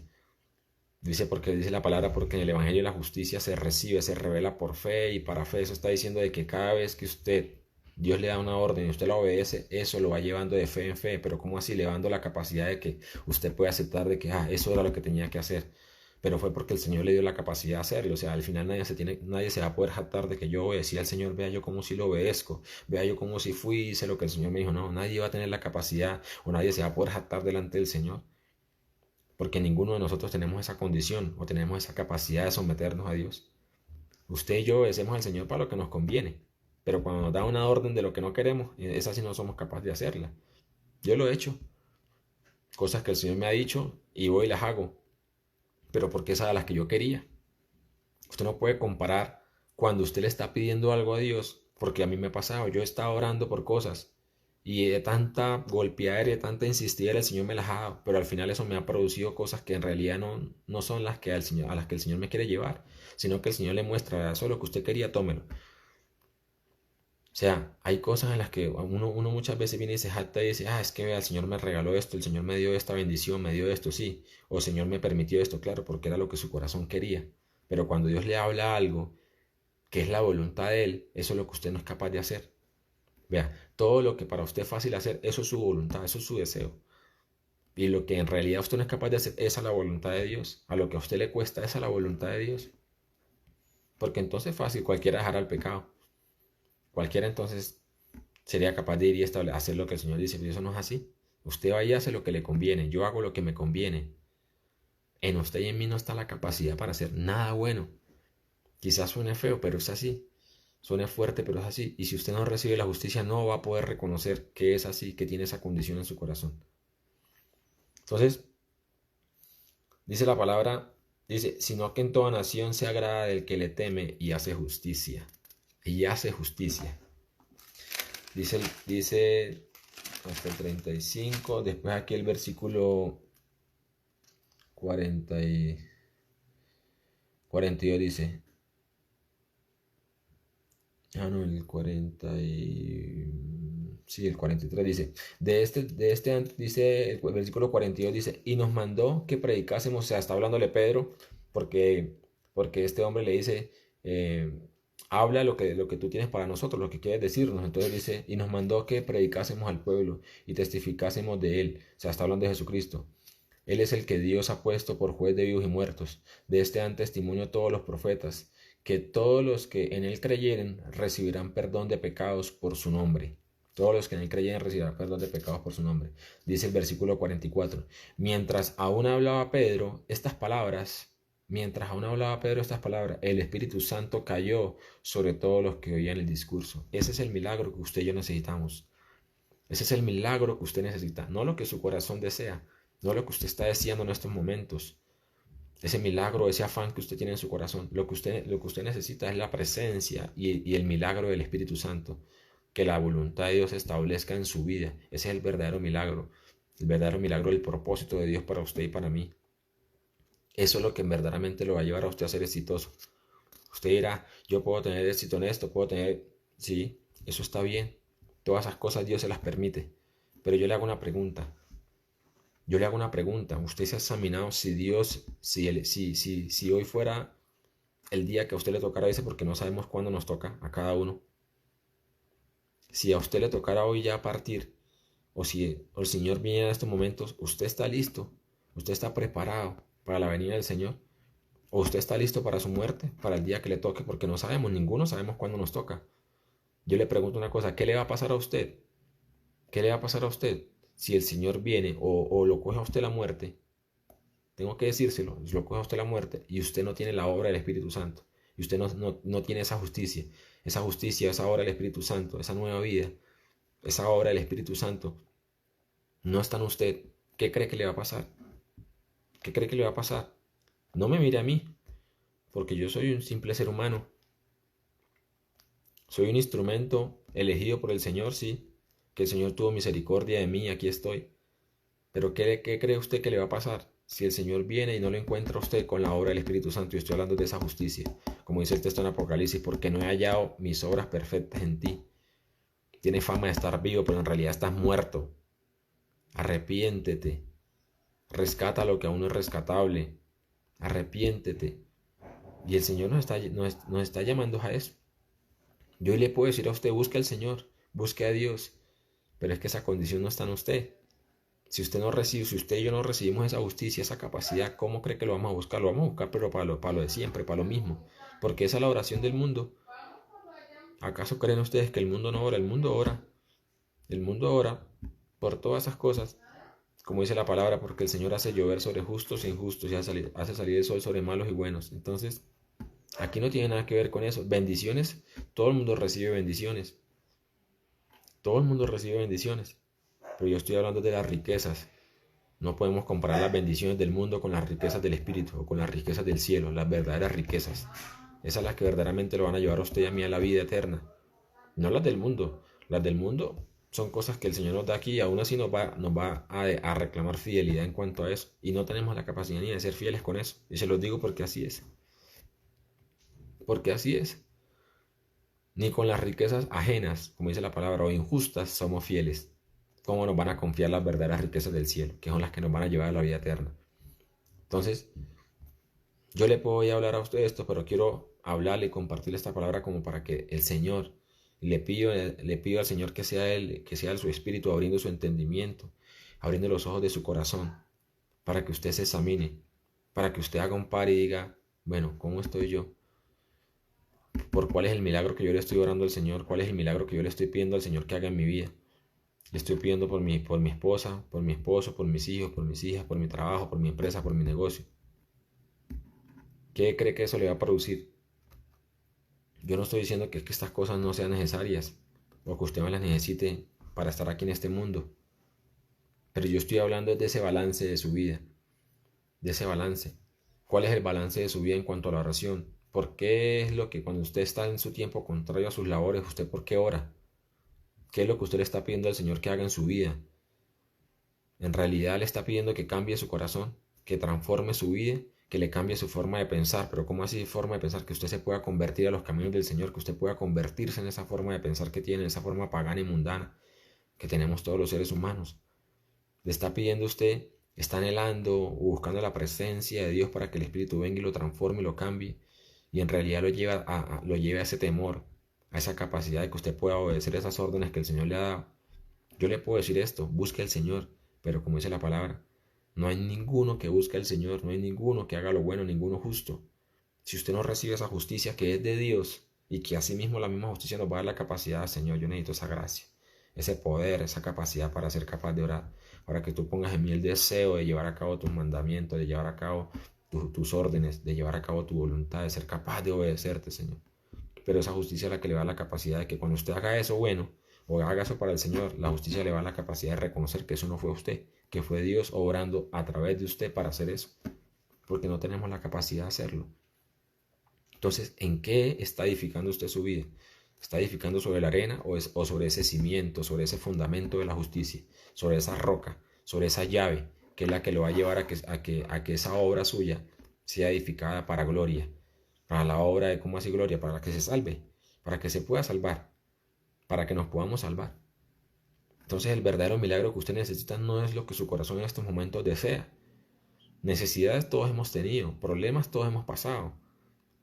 Dice la palabra, porque en el Evangelio la justicia se recibe, se revela por fe, y para fe eso está diciendo de que cada vez que Dios le da una orden y usted la obedece, eso lo va llevando de fe en fe, pero ¿cómo así? Le va dando la capacidad de que usted puede aceptar de que eso era lo que tenía que hacer. Pero fue porque el Señor le dio la capacidad de hacerlo. O sea, al final nadie se va a poder jactar de que yo obedecí al Señor, vea yo como si lo obedezco, vea yo como si fui y hice lo que el Señor me dijo. No, nadie va a tener la capacidad o nadie se va a poder jactar delante del Señor. Porque ninguno de nosotros tenemos esa condición o tenemos esa capacidad de someternos a Dios. Usted y yo obedecemos al Señor para lo que nos conviene. Pero cuando nos da una orden de lo que no queremos, esa sí no somos capaces de hacerla. Yo lo he hecho. Cosas que el Señor me ha dicho y voy y las hago. Pero porque esas eran las que yo quería. Usted no puede comparar cuando usted le está pidiendo algo a Dios, porque a mí me ha pasado, yo he estado orando por cosas y de tanta golpear y de tanta insistir el Señor me las ha dado, pero al final eso me ha producido cosas que en realidad no son las que a las que el Señor me quiere llevar, sino que el Señor le muestra, eso es lo que usted quería, tómelo. O sea, hay cosas en las que uno muchas veces viene y se jacta y dice, es que vea, el Señor me regaló esto, el Señor me dio esta bendición, me dio esto, sí, o el Señor me permitió esto, claro, porque era lo que su corazón quería. Pero cuando Dios le habla algo que es la voluntad de Él, eso es lo que usted no es capaz de hacer. Vea, todo lo que para usted es fácil hacer, eso es su voluntad, eso es su deseo. Y lo que en realidad usted no es capaz de hacer, esa es la voluntad de Dios. A lo que a usted le cuesta, esa es la voluntad de Dios. Porque entonces es fácil, cualquiera dejará el pecado. Cualquiera entonces sería capaz de ir y hacer lo que el Señor dice, pero eso no es así. Usted va y hace lo que le conviene, yo hago lo que me conviene. En usted y en mí no está la capacidad para hacer nada bueno. Quizás suene feo, pero es así. Suena fuerte, pero es así. Y si usted no recibe la justicia, no va a poder reconocer que es así, que tiene esa condición en su corazón. Entonces, dice la palabra, dice, sino que en toda nación se agrada del que le teme y hace justicia. Y hace justicia. Dice hasta el 35, después aquí el versículo 42 dice, el 43 dice, dice, el versículo 42 dice, y nos mandó que predicásemos, o sea, está hablándole Pedro, porque este hombre le dice, habla lo que tú tienes para nosotros, lo que quieres decirnos. Entonces dice, y nos mandó que predicásemos al pueblo y testificásemos de él, o sea, está hablando de Jesucristo. Él es el que Dios ha puesto por juez de vivos y muertos. De este dan testimonio todos los profetas, que todos los que en él creyeren recibirán perdón de pecados por su nombre. Todos los que en él creyeren recibirán perdón de pecados por su nombre. Dice el versículo 44. Mientras aún hablaba Pedro estas palabras, el Espíritu Santo cayó sobre todos los que oían el discurso. Ese es el milagro que usted y yo necesitamos. Ese es el milagro que usted necesita, no lo que su corazón desea, no lo que usted está deseando en estos momentos. Ese milagro, ese afán que usted tiene en su corazón, lo que usted necesita es la presencia y el milagro del Espíritu Santo. Que la voluntad de Dios se establezca en su vida. Ese es el verdadero milagro del propósito de Dios para usted y para mí. Eso es lo que verdaderamente lo va a llevar a usted a ser exitoso. Usted dirá, yo puedo tener éxito en esto, sí, eso está bien. Todas esas cosas Dios se las permite. Pero yo le hago una pregunta. ¿Usted se ha examinado si Dios, si hoy fuera el día que a usted le tocara, dice, porque no sabemos cuándo nos toca a cada uno? Si a usted le tocara hoy ya partir, o si el Señor viene en estos momentos, ¿usted está listo? ¿Usted está preparado para la venida del Señor? ¿O usted está listo para su muerte, para el día que le toque? Porque no sabemos, ninguno sabemos cuándo nos toca. Yo le pregunto una cosa, ¿qué le va a pasar a usted? ¿Qué le va a pasar a usted si el Señor viene o lo coge a usted la muerte? Tengo que decírselo, lo coge a usted la muerte y usted no tiene la obra del Espíritu Santo. Y usted no tiene esa justicia, esa obra del Espíritu Santo, esa nueva vida, esa obra del Espíritu Santo. No está en usted. ¿Qué cree que le va a pasar? ¿Qué cree que le va a pasar? No me mire a mí, porque yo soy un simple ser humano. Soy un instrumento elegido por el Señor, sí, que el Señor tuvo misericordia de mí, aquí estoy. Pero ¿qué cree usted que le va a pasar si el Señor viene y no lo encuentra a usted con la obra del Espíritu Santo? Yo estoy hablando de esa justicia, como dice el texto en Apocalipsis, porque no he hallado mis obras perfectas en ti. Tienes fama de estar vivo, pero en realidad estás muerto. Arrepiéntete. Rescata lo que aún no es rescatable. Arrepiéntete. Y el Señor nos está llamando a eso. Yo le puedo decir a usted, busque al Señor, busque a Dios, pero es que esa condición no está en usted. Si usted y yo no recibimos esa justicia, esa capacidad, ¿cómo cree que lo vamos a buscar? Lo vamos a buscar, pero para lo de siempre, para lo mismo. Porque esa es la oración del mundo. ¿Acaso creen ustedes que el mundo no ora? El mundo ora. El mundo ora por todas esas cosas. Como dice la palabra, porque el Señor hace llover sobre justos e injustos y hace salir el sol sobre malos y buenos. Entonces, aquí no tiene nada que ver con eso. Bendiciones, todo el mundo recibe bendiciones. Todo el mundo recibe bendiciones. Pero yo estoy hablando de las riquezas. No podemos comparar las bendiciones del mundo con las riquezas del Espíritu o con las riquezas del cielo, las verdaderas riquezas. Esas son las que verdaderamente lo van a llevar a usted y a mí a la vida eterna. No las del mundo. Las del mundo son cosas que el Señor nos da aquí y aún así nos va a reclamar fidelidad en cuanto a eso. Y no tenemos la capacidad ni de ser fieles con eso. Y se los digo porque así es. Porque así es. Ni con las riquezas ajenas, como dice la palabra, o injustas, somos fieles. ¿Cómo nos van a confiar las verdaderas riquezas del cielo, que son las que nos van a llevar a la vida eterna? Entonces, yo le puedo hablar a usted esto, pero quiero hablarle y compartirle esta palabra como para que el Señor, le pido al Señor que sea Él, que sea su Espíritu abriendo su entendimiento, abriendo los ojos de su corazón, para que usted se examine, para que usted haga un par y diga, bueno, ¿cómo estoy yo? ¿Por cuál es el milagro que yo le estoy orando al Señor? ¿Cuál es el milagro que yo le estoy pidiendo al Señor que haga en mi vida? Le estoy pidiendo por mi esposa, por mi esposo, por mis hijos, por mis hijas, por mi trabajo, por mi empresa, por mi negocio. ¿Qué cree que eso le va a producir? Yo no estoy diciendo que estas cosas no sean necesarias o que usted no las necesite para estar aquí en este mundo. Pero yo estoy hablando de ese balance de su vida, de ese balance. ¿Cuál es el balance de su vida en cuanto a la oración? ¿Por qué es lo que cuando usted está en su tiempo contrario a sus labores, usted por qué ora? ¿Qué es lo que usted le está pidiendo al Señor que haga en su vida? En realidad le está pidiendo que cambie su corazón, que transforme su vida, que le cambie su forma de pensar. Pero ¿cómo así forma de pensar? Que usted se pueda convertir a los caminos del Señor, que usted pueda convertirse en esa forma de pensar que tiene, esa forma pagana y mundana que tenemos todos los seres humanos. Le está pidiendo usted, está anhelando o buscando la presencia de Dios para que el Espíritu venga y lo transforme y lo cambie. Y en realidad lo lleve a ese temor, a esa capacidad de que usted pueda obedecer esas órdenes que el Señor le ha dado. Yo le puedo decir esto, busque al Señor, pero como dice la palabra, no hay ninguno que busque al Señor, no hay ninguno que haga lo bueno, ninguno justo. Si usted no recibe esa justicia que es de Dios y que asimismo la misma justicia nos va a dar la capacidad, Señor, yo necesito esa gracia, ese poder, esa capacidad para ser capaz de orar, para que tú pongas en mí el deseo de llevar a cabo tus mandamientos, de llevar a cabo tus órdenes, de llevar a cabo tu voluntad, de ser capaz de obedecerte, Señor. Pero esa justicia es la que le da la capacidad de que cuando usted haga eso bueno, o haga eso para el Señor, la justicia le da la capacidad de reconocer que eso no fue usted, que fue Dios obrando a través de usted para hacer eso, porque no tenemos la capacidad de hacerlo. Entonces, ¿en qué está edificando usted su vida? ¿Está edificando sobre la arena o sobre ese cimiento, sobre ese fundamento de la justicia, sobre esa roca, sobre esa llave, que es la que lo va a llevar a que esa obra suya sea edificada para gloria, para la obra de cómo así gloria, para que se salve, para que se pueda salvar, para que nos podamos salvar? Entonces el verdadero milagro que usted necesita no es lo que su corazón en estos momentos desea. Necesidades todos hemos tenido, problemas todos hemos pasado,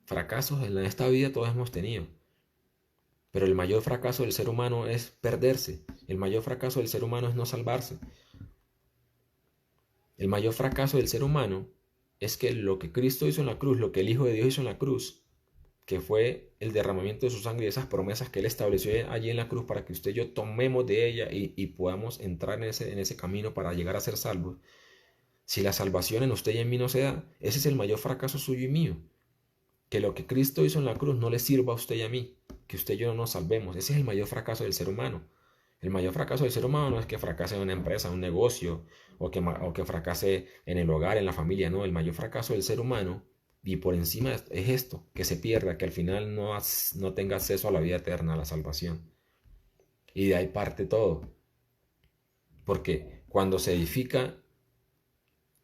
fracasos en esta vida todos hemos tenido. Pero el mayor fracaso del ser humano es perderse. El mayor fracaso del ser humano es no salvarse. El mayor fracaso del ser humano es que lo que Cristo hizo en la cruz, lo que el Hijo de Dios hizo en la cruz, que fue el derramamiento de su sangre y esas promesas que Él estableció allí en la cruz para que usted y yo tomemos de ella y podamos entrar en ese camino para llegar a ser salvos. Si la salvación en usted y en mí no se da, ese es el mayor fracaso suyo y mío. Que lo que Cristo hizo en la cruz no le sirva a usted y a mí, que usted y yo no nos salvemos. Ese es el mayor fracaso del ser humano. El mayor fracaso del ser humano no es que fracase en una empresa, en un negocio, o que fracase en el hogar, en la familia, no. El mayor fracaso del ser humano, y por encima es esto, que se pierda, que al final no tenga acceso a la vida eterna, a la salvación. Y de ahí parte todo. Porque cuando se edifica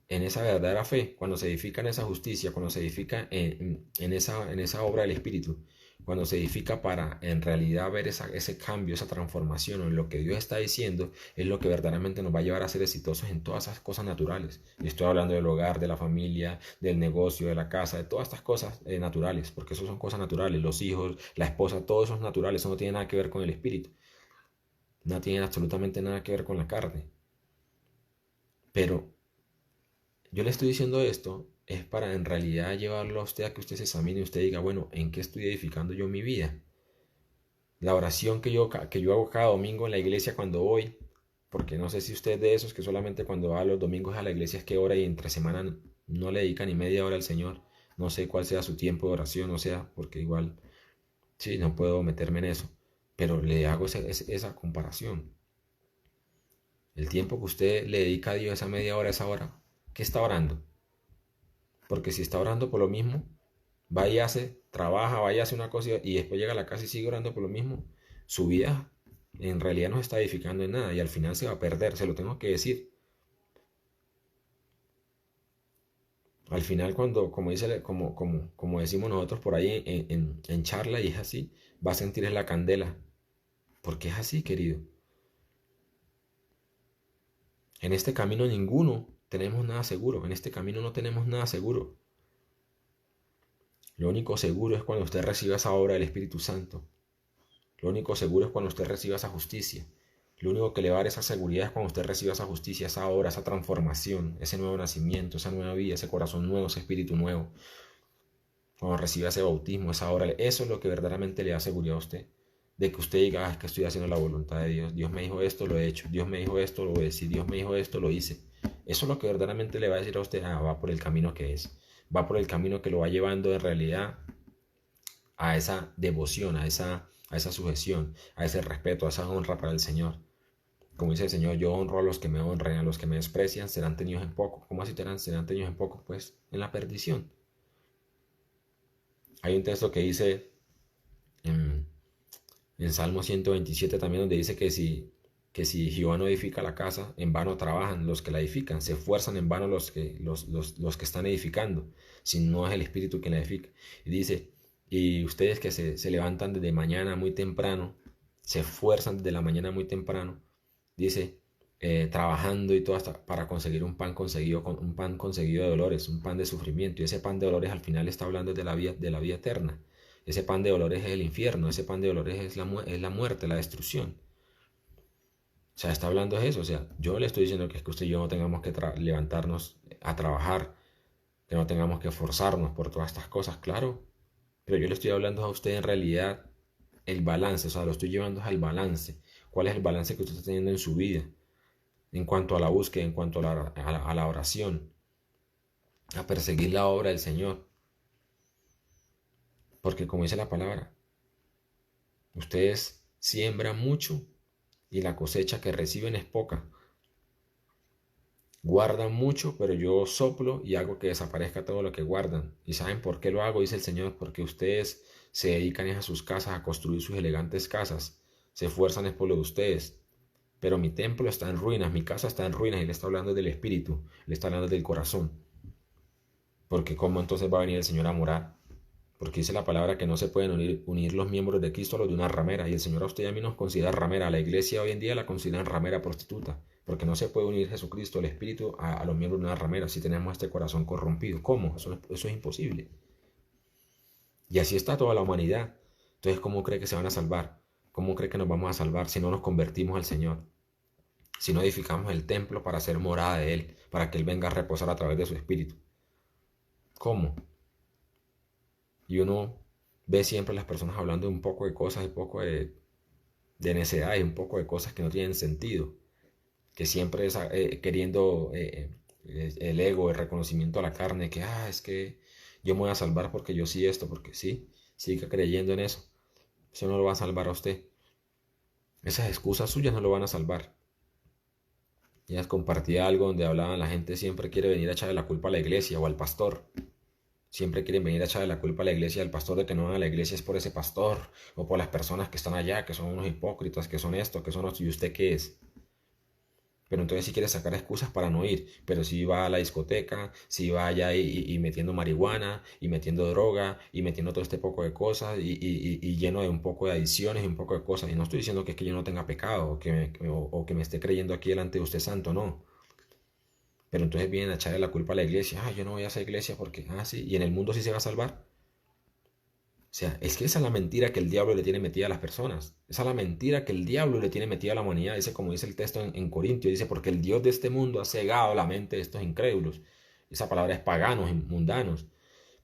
en esa verdadera fe, cuando se edifica en esa justicia, cuando se edifica en esa obra del Espíritu, cuando se edifica para en realidad ver ese cambio, esa transformación en lo que Dios está diciendo, es lo que verdaderamente nos va a llevar a ser exitosos en todas esas cosas naturales. Y estoy hablando del hogar, de la familia, del negocio, de la casa, de todas estas cosas naturales, porque eso son cosas naturales, los hijos, la esposa, todo eso es natural, eso no tiene nada que ver con el Espíritu, no tiene absolutamente nada que ver con la carne. Pero yo le estoy diciendo esto es para en realidad llevarlo a usted a que usted se examine y usted diga, bueno, ¿en qué estoy edificando yo mi vida? La oración que yo hago cada domingo en la iglesia cuando voy, porque no sé si usted es de esos que solamente cuando va los domingos a la iglesia es que ora y entre semana no le dedica ni media hora al Señor. No sé cuál sea su tiempo de oración, o sea, porque igual, sí, no puedo meterme en eso, pero le hago esa comparación. El tiempo que usted le dedica a Dios, esa media hora, esa hora, ¿qué está orando? Porque si está orando por lo mismo, va y hace, trabaja, va y hace una cosa y después llega a la casa y sigue orando por lo mismo, su vida en realidad no se está edificando en nada y al final se va a perder, se lo tengo que decir. Al final cuando, como decimos nosotros por ahí en charla y es así, va a sentir es la candela. Porque es así, querido. En este camino ninguno tenemos nada seguro, en este camino no tenemos nada seguro. Lo único seguro es cuando usted reciba esa obra del Espíritu Santo. Lo único seguro es cuando usted reciba esa justicia. Lo único que le va a dar esa seguridad es cuando usted reciba esa justicia, esa obra, esa transformación, ese nuevo nacimiento, esa nueva vida, ese corazón nuevo, ese espíritu nuevo. Cuando reciba ese bautismo, esa obra, eso es lo que verdaderamente le da seguridad a usted. De que usted diga, es que estoy haciendo la voluntad de Dios. Dios me dijo esto, lo he hecho. Dios me dijo esto, lo obedecí. Dios me dijo esto, lo hice. Eso es lo que verdaderamente le va a decir a usted, va por el camino que es. Va por el camino que lo va llevando en realidad a esa devoción, a esa sujeción, a ese respeto, a esa honra para el Señor. Como dice el Señor, yo honro a los que me honran, a los que me desprecian serán tenidos en poco. ¿Cómo así serán tenidos en poco? Pues en la perdición. Hay un texto que dice en Salmo 127 también, donde dice que si Jehová no edifica la casa, en vano trabajan los que la edifican, se esfuerzan en vano los que están edificando, si no es el Espíritu quien la edifica. Y dice, y ustedes que se levantan desde mañana muy temprano, se esfuerzan desde la mañana muy temprano, dice, trabajando y todo hasta para conseguir un pan conseguido de dolores, un pan de sufrimiento, y ese pan de dolores al final está hablando de la vida eterna. Ese pan de dolores es el infierno, ese pan de dolores es la muerte, la destrucción. O sea, está hablando de eso. O sea, yo le estoy diciendo que es que usted y yo no tengamos que levantarnos a trabajar, que no tengamos que esforzarnos por todas estas cosas, claro. Pero yo le estoy hablando a usted en realidad el balance, o sea, lo estoy llevando al balance. ¿Cuál es el balance que usted está teniendo en su vida? En cuanto a la búsqueda, en cuanto a la oración, a perseguir la obra del Señor. Porque como dice la palabra, ustedes siembran mucho y la cosecha que reciben es poca. Guardan mucho, pero yo soplo y hago que desaparezca todo lo que guardan. ¿Y saben por qué lo hago? Dice el Señor, porque ustedes se dedican a sus casas, a construir sus elegantes casas. Se esfuerzan es por lo de ustedes. Pero mi templo está en ruinas, mi casa está en ruinas, y le está hablando del espíritu, le está hablando del corazón. Porque ¿cómo entonces va a venir el Señor a morar? Porque dice la palabra que no se pueden unir los miembros de Cristo a los de una ramera. Y el Señor a usted y a mí nos considera ramera. A la iglesia hoy en día la consideran ramera prostituta. Porque no se puede unir Jesucristo, el Espíritu, a los miembros de una ramera si tenemos este corazón corrompido. ¿Cómo? Eso es imposible. Y así está toda la humanidad. Entonces, ¿cómo cree que se van a salvar? ¿Cómo cree que nos vamos a salvar si no nos convertimos al Señor? Si no edificamos el templo para ser morada de Él, para que Él venga a reposar a través de su Espíritu. ¿Cómo? Y uno ve siempre a las personas hablando un poco de cosas, un poco de necedad y un poco de cosas que no tienen sentido. Que siempre es queriendo el ego, el reconocimiento a la carne, que es que yo me voy a salvar porque yo sí esto, porque sí, siga creyendo en eso. Eso no lo va a salvar a usted. Esas excusas suyas no lo van a salvar. Ya compartía algo donde hablaban, la gente siempre quiere venir a echarle la culpa a la iglesia o al pastor. Siempre quieren venir a echarle la culpa a la iglesia y al pastor de que no van a la iglesia es por ese pastor o por las personas que están allá, que son unos hipócritas, que son esto, que son otro. ¿Y usted qué es? Pero entonces si quiere sacar excusas para no ir, pero si va a la discoteca, si va allá y metiendo marihuana, y metiendo droga, y metiendo todo este poco de cosas, y lleno de un poco de adicciones y un poco de cosas. Y no estoy diciendo que es que yo no tenga pecado, o que me esté creyendo aquí delante de usted santo, no. Pero entonces vienen a echarle la culpa a la iglesia. Yo no voy a esa iglesia porque, sí, y en el mundo sí se va a salvar. O sea, es que esa es la mentira que el diablo le tiene metida a las personas. Esa es la mentira que el diablo le tiene metida a la humanidad. Dice, como dice el texto en Corintios, dice, porque el Dios de este mundo ha cegado la mente de estos incrédulos. Esa palabra es paganos, mundanos,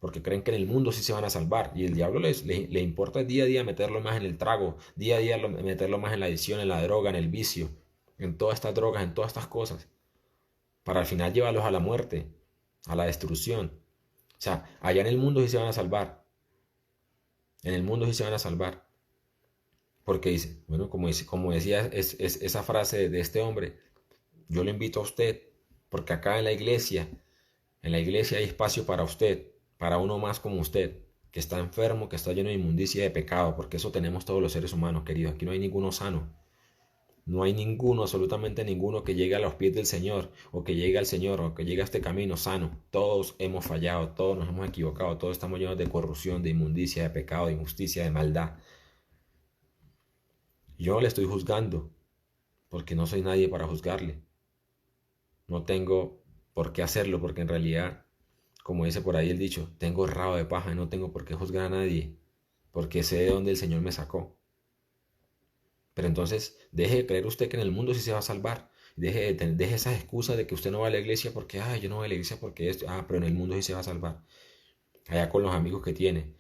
porque creen que en el mundo sí se van a salvar. Y el diablo le importa día a día meterlo más en el trago, día a día meterlo más en la adicción, en la droga, en el vicio, en todas estas drogas, en todas estas cosas, para al final llevarlos a la muerte, a la destrucción. O sea, allá en el mundo sí se van a salvar. En el mundo sí se van a salvar. Porque dice, bueno, como decía esa frase de este hombre, yo le invito a usted, porque acá en la iglesia hay espacio para usted, para uno más como usted, que está enfermo, que está lleno de inmundicia y de pecado, porque eso tenemos todos los seres humanos, queridos. Aquí no hay ninguno sano. No hay ninguno, absolutamente ninguno que llegue a los pies del Señor, o que llegue al Señor, o que llegue a este camino sano. Todos hemos fallado, todos nos hemos equivocado, todos estamos llenos de corrupción, de inmundicia, de pecado, de injusticia, de maldad. Yo no le estoy juzgando, porque no soy nadie para juzgarle. No tengo por qué hacerlo, porque en realidad, como dice por ahí el dicho, tengo rabo de paja y no tengo por qué juzgar a nadie, porque sé de dónde el Señor me sacó. Pero entonces, deje de creer usted que en el mundo sí se va a salvar. Deje esas excusas de que usted no va a la iglesia porque, yo no voy a la iglesia porque esto, pero en el mundo sí se va a salvar. Allá con los amigos que tiene,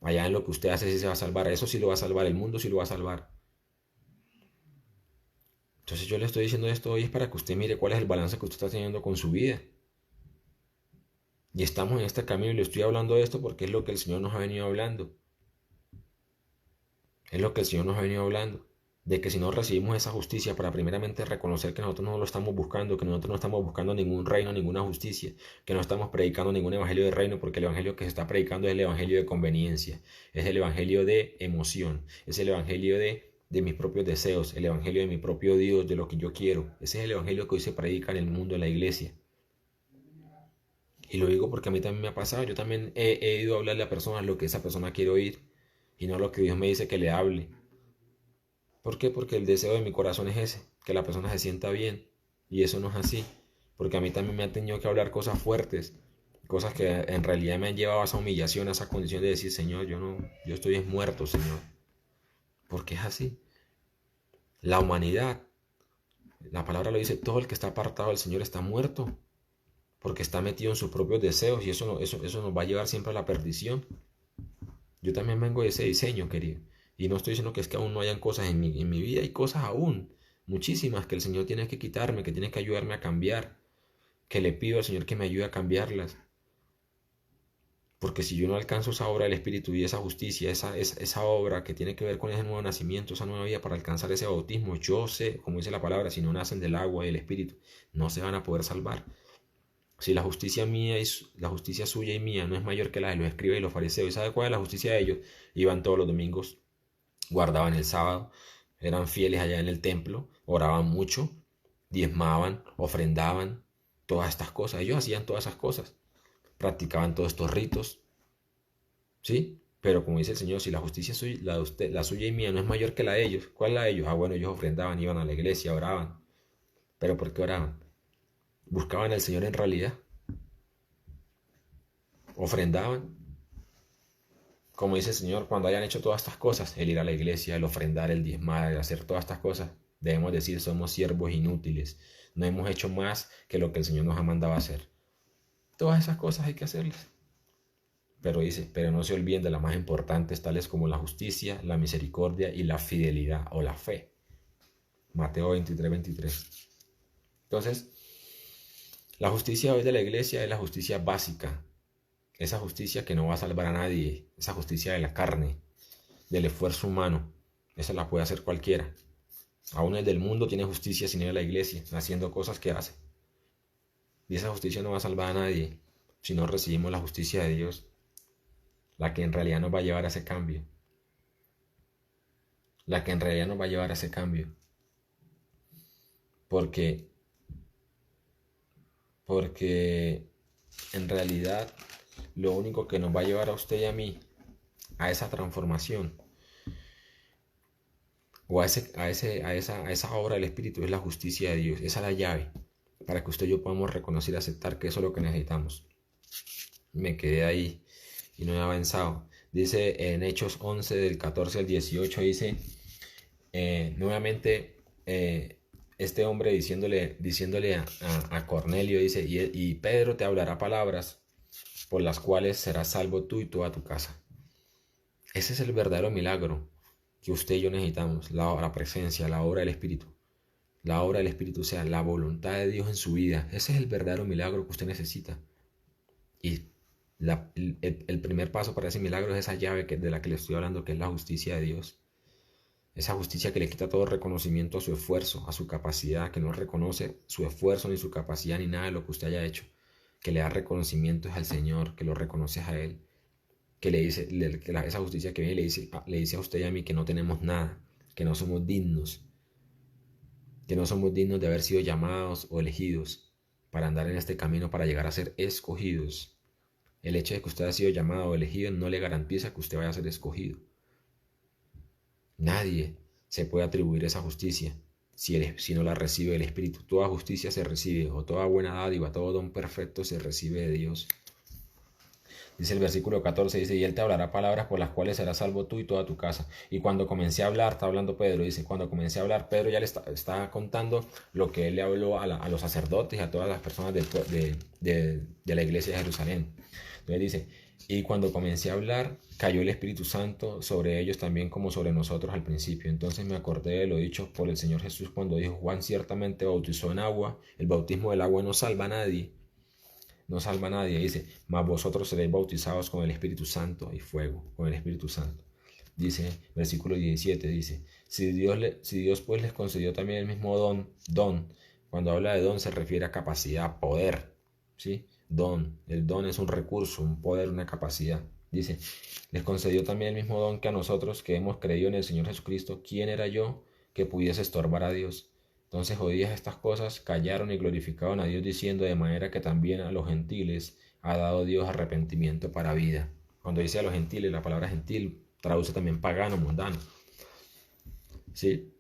allá en lo que usted hace sí se va a salvar. Eso sí lo va a salvar, el mundo sí lo va a salvar. Entonces yo le estoy diciendo esto hoy es para que usted mire cuál es el balance que usted está teniendo con su vida. Y estamos en este camino y le estoy hablando de esto porque es lo que el Señor nos ha venido hablando. Es lo que el Señor nos ha venido hablando, de que si no recibimos esa justicia para primeramente reconocer que nosotros no lo estamos buscando, que nosotros no estamos buscando ningún reino, ninguna justicia, que no estamos predicando ningún evangelio de reino, porque el evangelio que se está predicando es el evangelio de conveniencia, es el evangelio de emoción, es el evangelio de mis propios deseos, el evangelio de mi propio Dios, de lo que yo quiero. Ese es el evangelio que hoy se predica en el mundo, en la iglesia. Y lo digo porque a mí también me ha pasado. Yo también he ido a hablarle a personas lo que esa persona quiere oír y no lo que Dios me dice que le hable. ¿Por qué? Porque el deseo de mi corazón es ese, que la persona se sienta bien. Y eso no es así. Porque a mí también me han tenido que hablar cosas fuertes, cosas que en realidad me han llevado a esa humillación, a esa condición de decir, Señor, yo estoy muerto, Señor. Porque es así. La humanidad, la palabra lo dice, todo el que está apartado del Señor está muerto. Porque está metido en sus propios deseos y eso nos va a llevar siempre a la perdición. Yo también vengo de ese diseño, querido. Y no estoy diciendo que es que aún no hayan cosas en mi vida, hay cosas aún, muchísimas que el Señor tiene que quitarme, que tiene que ayudarme a cambiar, que le pido al Señor que me ayude a cambiarlas. Porque si yo no alcanzo esa obra del Espíritu y esa justicia, esa obra que tiene que ver con ese nuevo nacimiento, esa nueva vida para alcanzar ese bautismo, yo sé, como dice la palabra, si no nacen del agua y del Espíritu, no se van a poder salvar. Si la justicia mía y la justicia suya y mía no es mayor que la de los escribas y los fariseos, ¿y sabe cuál es la justicia de ellos? Iban todos los domingos, guardaban el sábado, eran fieles allá en el templo, oraban mucho, diezmaban, ofrendaban, todas estas cosas. Ellos hacían todas esas cosas, practicaban todos estos ritos, ¿sí? Pero como dice el Señor, si la justicia suya, la suya y mía no es mayor que la de ellos, ¿cuál es la de ellos? Ah, bueno, ellos ofrendaban, iban a la iglesia, oraban. ¿Pero por qué oraban? Buscaban al Señor en realidad. Ofrendaban. Como dice el Señor, cuando hayan hecho todas estas cosas, el ir a la iglesia, el ofrendar, el diezmar, el hacer todas estas cosas, debemos decir, somos siervos inútiles. No hemos hecho más que lo que el Señor nos ha mandado a hacer. Todas esas cosas hay que hacerlas. Pero dice, pero no se olviden de las más importantes, tales como la justicia, la misericordia y la fidelidad o la fe. Mateo 23:23. Entonces, la justicia hoy de la iglesia es la justicia básica. Esa justicia que no va a salvar a nadie, esa justicia de la carne, del esfuerzo humano, esa la puede hacer cualquiera. Aún el del mundo tiene justicia sin ir a la iglesia, haciendo cosas que hace. Y esa justicia no va a salvar a nadie si no recibimos la justicia de Dios, la que en realidad nos va a llevar a ese cambio. La que en realidad nos va a llevar a ese cambio. Porque en realidad lo único que nos va a llevar a usted y a mí a esa transformación o a esa obra del Espíritu es la justicia de Dios. Esa es la llave para que usted y yo podamos reconocer y aceptar que eso es lo que necesitamos. Me quedé ahí y no he avanzado. Dice en Hechos 11 del 14 al 18, dice nuevamente este hombre diciéndole a Cornelio, dice, y Pedro te hablará palabras por las cuales serás salvo tú y toda tu casa. Ese es el verdadero milagro que usted y yo necesitamos, la presencia, la obra del Espíritu. La obra del Espíritu, o sea, la voluntad de Dios en su vida. Ese es el verdadero milagro que usted necesita. Y el primer paso para ese milagro es esa llave de la que le estoy hablando, que es la justicia de Dios. Esa justicia que le quita todo reconocimiento a su esfuerzo, a su capacidad, que no reconoce su esfuerzo ni su capacidad ni nada de lo que usted haya hecho. Que le da reconocimientos al Señor, que lo reconoces a Él. Que le dice, esa justicia que viene le dice a usted y a mí que no tenemos nada, que no somos dignos, de haber sido llamados o elegidos para andar en este camino, para llegar a ser escogidos. El hecho de que usted haya sido llamado o elegido no le garantiza que usted vaya a ser escogido. Nadie se puede atribuir esa justicia si no la recibe el Espíritu. Toda justicia se recibe, o toda buena dádiva, todo don perfecto se recibe de Dios. Dice el versículo 14, dice, y él te hablará palabras por las cuales serás salvo tú y toda tu casa. Y cuando comencé a hablar, está hablando Pedro, dice, cuando comencé a hablar, Pedro ya le está contando lo que él le habló a los sacerdotes y a todas las personas de la iglesia de Jerusalén. Entonces dice, y cuando comencé a hablar, cayó el Espíritu Santo sobre ellos también como sobre nosotros al principio. Entonces me acordé de lo dicho por el Señor Jesús cuando dijo, Juan ciertamente bautizó en agua, el bautismo del agua no salva a nadie. No salva a nadie, dice, mas vosotros seréis bautizados con el Espíritu Santo y fuego, con el Espíritu Santo. Dice, versículo 17, dice, si Dios pues les concedió también el mismo don, cuando habla de don se refiere a capacidad, poder, ¿sí? El don es un recurso, un poder, una capacidad. Dice, les concedió también el mismo don que a nosotros que hemos creído en el Señor Jesucristo. ¿Quién era yo que pudiese estorbar a Dios? Entonces oídas estas cosas, callaron y glorificaron a Dios diciendo, de manera que también a los gentiles ha dado Dios arrepentimiento para vida. Cuando dice a los gentiles, la palabra gentil traduce también pagano, mundano. ¿Sí?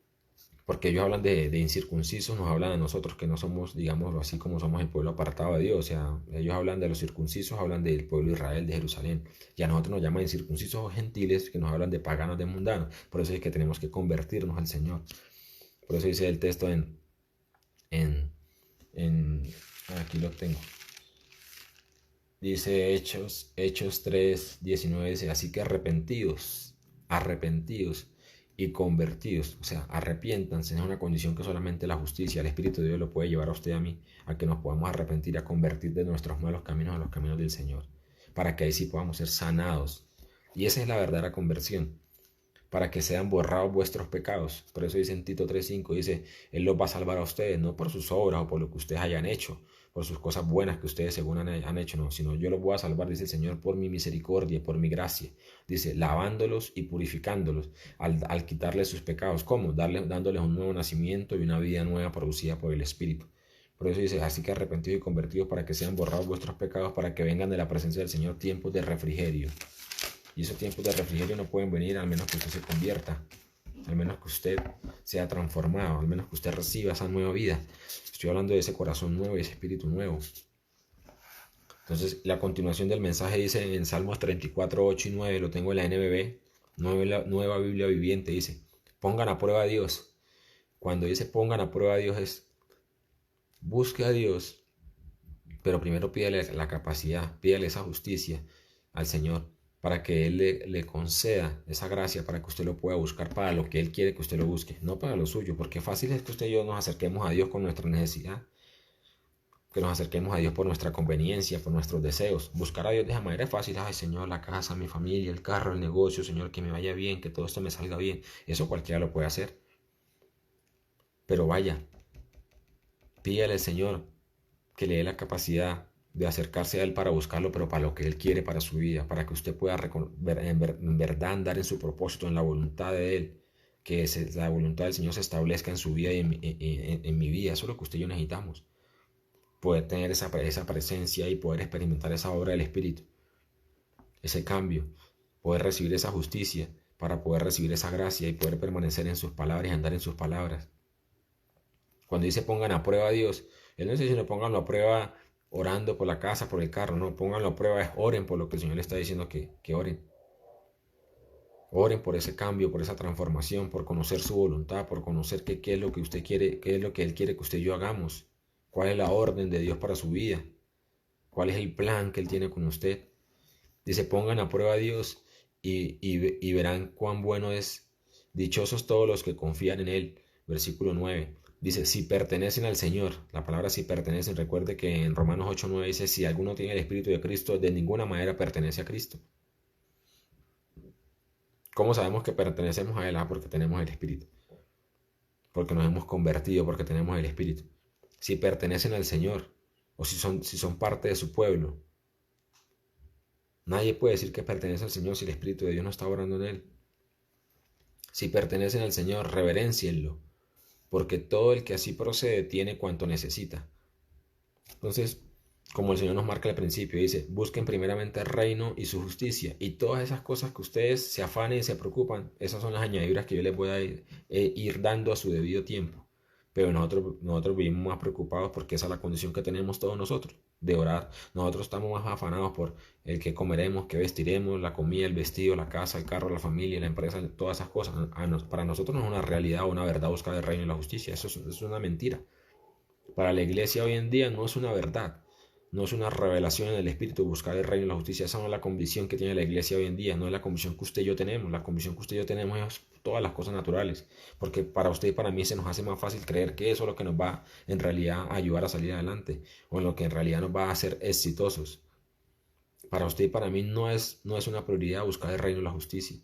Porque ellos hablan de incircuncisos, nos hablan de nosotros que no somos, digámoslo así, como somos el pueblo apartado de Dios. O sea, ellos hablan de los circuncisos, hablan del pueblo de Israel, de Jerusalén. Y a nosotros nos llaman incircuncisos o gentiles, que nos hablan de paganos, de mundanos. Por eso es que tenemos que convertirnos al Señor. Por eso dice el texto aquí lo tengo. Dice Hechos 3:19, dice, así que arrepentidos y convertidos, o sea, arrepiéntanse, es una condición que solamente la justicia, el Espíritu de Dios lo puede llevar a usted y a mí, a que nos podamos arrepentir, a convertir de nuestros malos caminos a los caminos del Señor, para que ahí sí podamos ser sanados. Y esa es la verdadera conversión, para que sean borrados vuestros pecados. Por eso dice en Tito 3:5, dice, Él los va a salvar a ustedes, no por sus obras o por lo que ustedes hayan hecho, por sus cosas buenas que ustedes según han hecho, no, sino yo los voy a salvar, dice el Señor, por mi misericordia, por mi gracia. Dice, lavándolos y purificándolos, al quitarles sus pecados. ¿Cómo? Dándoles un nuevo nacimiento y una vida nueva producida por el Espíritu. Por eso dice, así que arrepentidos y convertidos para que sean borrados vuestros pecados, para que vengan de la presencia del Señor tiempos de refrigerio. Y esos tiempos de refrigerio no pueden venir al menos que usted se convierta, al menos que usted sea transformado, al menos que usted reciba esa nueva vida. Estoy hablando de ese corazón nuevo y ese espíritu nuevo. Entonces, la continuación del mensaje dice en Salmos 34, 8 y 9, lo tengo en la NBB, nueva Biblia viviente, dice, pongan a prueba a Dios. Cuando dice pongan a prueba a Dios es, busque a Dios, pero primero pídale la capacidad, pídale esa justicia al Señor, para que Él le conceda esa gracia para que usted lo pueda buscar para lo que Él quiere que usted lo busque, no para lo suyo, porque fácil es que usted y yo nos acerquemos a Dios con nuestra necesidad, que nos acerquemos a Dios por nuestra conveniencia, por nuestros deseos. Buscar a Dios de esa manera es fácil. Ay, Señor, la casa, mi familia, el carro, el negocio, Señor, que me vaya bien, que todo esto me salga bien. Eso cualquiera lo puede hacer. Pero vaya, pídale al Señor que le dé la capacidad de acercarse a Él para buscarlo, pero para lo que Él quiere para su vida, para que usted pueda en verdad andar en su propósito, en la voluntad de Él, que la voluntad del Señor se establezca en su vida y en mi vida. Eso es lo que usted y yo necesitamos. Poder tener esa presencia y poder experimentar esa obra del Espíritu, ese cambio, poder recibir esa justicia para poder recibir esa gracia y poder permanecer en sus palabras y andar en sus palabras. Cuando dice pongan a prueba a Dios, Él no dice sino pónganlo a prueba orando por la casa, por el carro, no, pónganlo a prueba, oren por lo que el Señor le está diciendo que oren. Oren por ese cambio, por esa transformación, por conocer su voluntad, por conocer qué es lo que usted quiere, qué es lo que Él quiere que usted y yo hagamos, cuál es la orden de Dios para su vida, cuál es el plan que Él tiene con usted. Dice, pongan a prueba a Dios y verán cuán bueno es. Dichosos todos los que confían en Él. Versículo 9. Dice, si pertenecen al Señor, la palabra si pertenecen, recuerde que en Romanos 8:9 dice, si alguno tiene el Espíritu de Cristo, de ninguna manera pertenece a Cristo. ¿Cómo sabemos que pertenecemos a Él? Porque tenemos el Espíritu. Porque nos hemos convertido, porque tenemos el Espíritu. Si pertenecen al Señor, o si son parte de su pueblo, nadie puede decir que pertenece al Señor si el Espíritu de Dios no está obrando en Él. Si pertenecen al Señor, reveréncienlo, porque todo el que así procede tiene cuanto necesita. Entonces, como el Señor nos marca al principio, dice, busquen primeramente el reino y su justicia, y todas esas cosas que ustedes se afanen y se preocupan, esas son las añadiduras que yo les voy a ir dando a su debido tiempo. Pero nosotros vivimos más preocupados porque esa es la condición que tenemos todos nosotros, de orar. Nosotros estamos más afanados por el que comeremos, que vestiremos, la comida, el vestido, la casa, el carro, la familia, la empresa, todas esas cosas. Para nosotros no es una realidad o una verdad buscar el reino y la justicia, eso es una mentira. Para la iglesia hoy en día no es una verdad, no es una revelación en el Espíritu buscar el reino y la justicia. Esa no es la convicción que tiene la iglesia hoy en día, no es la convicción que usted y yo tenemos. La convicción que usted y yo tenemos es todas las cosas naturales, porque para usted y para mí se nos hace más fácil creer que eso es lo que nos va en realidad a ayudar a salir adelante, o en lo que en realidad nos va a hacer exitosos. Para usted y para mí no es una prioridad buscar el reino y la justicia.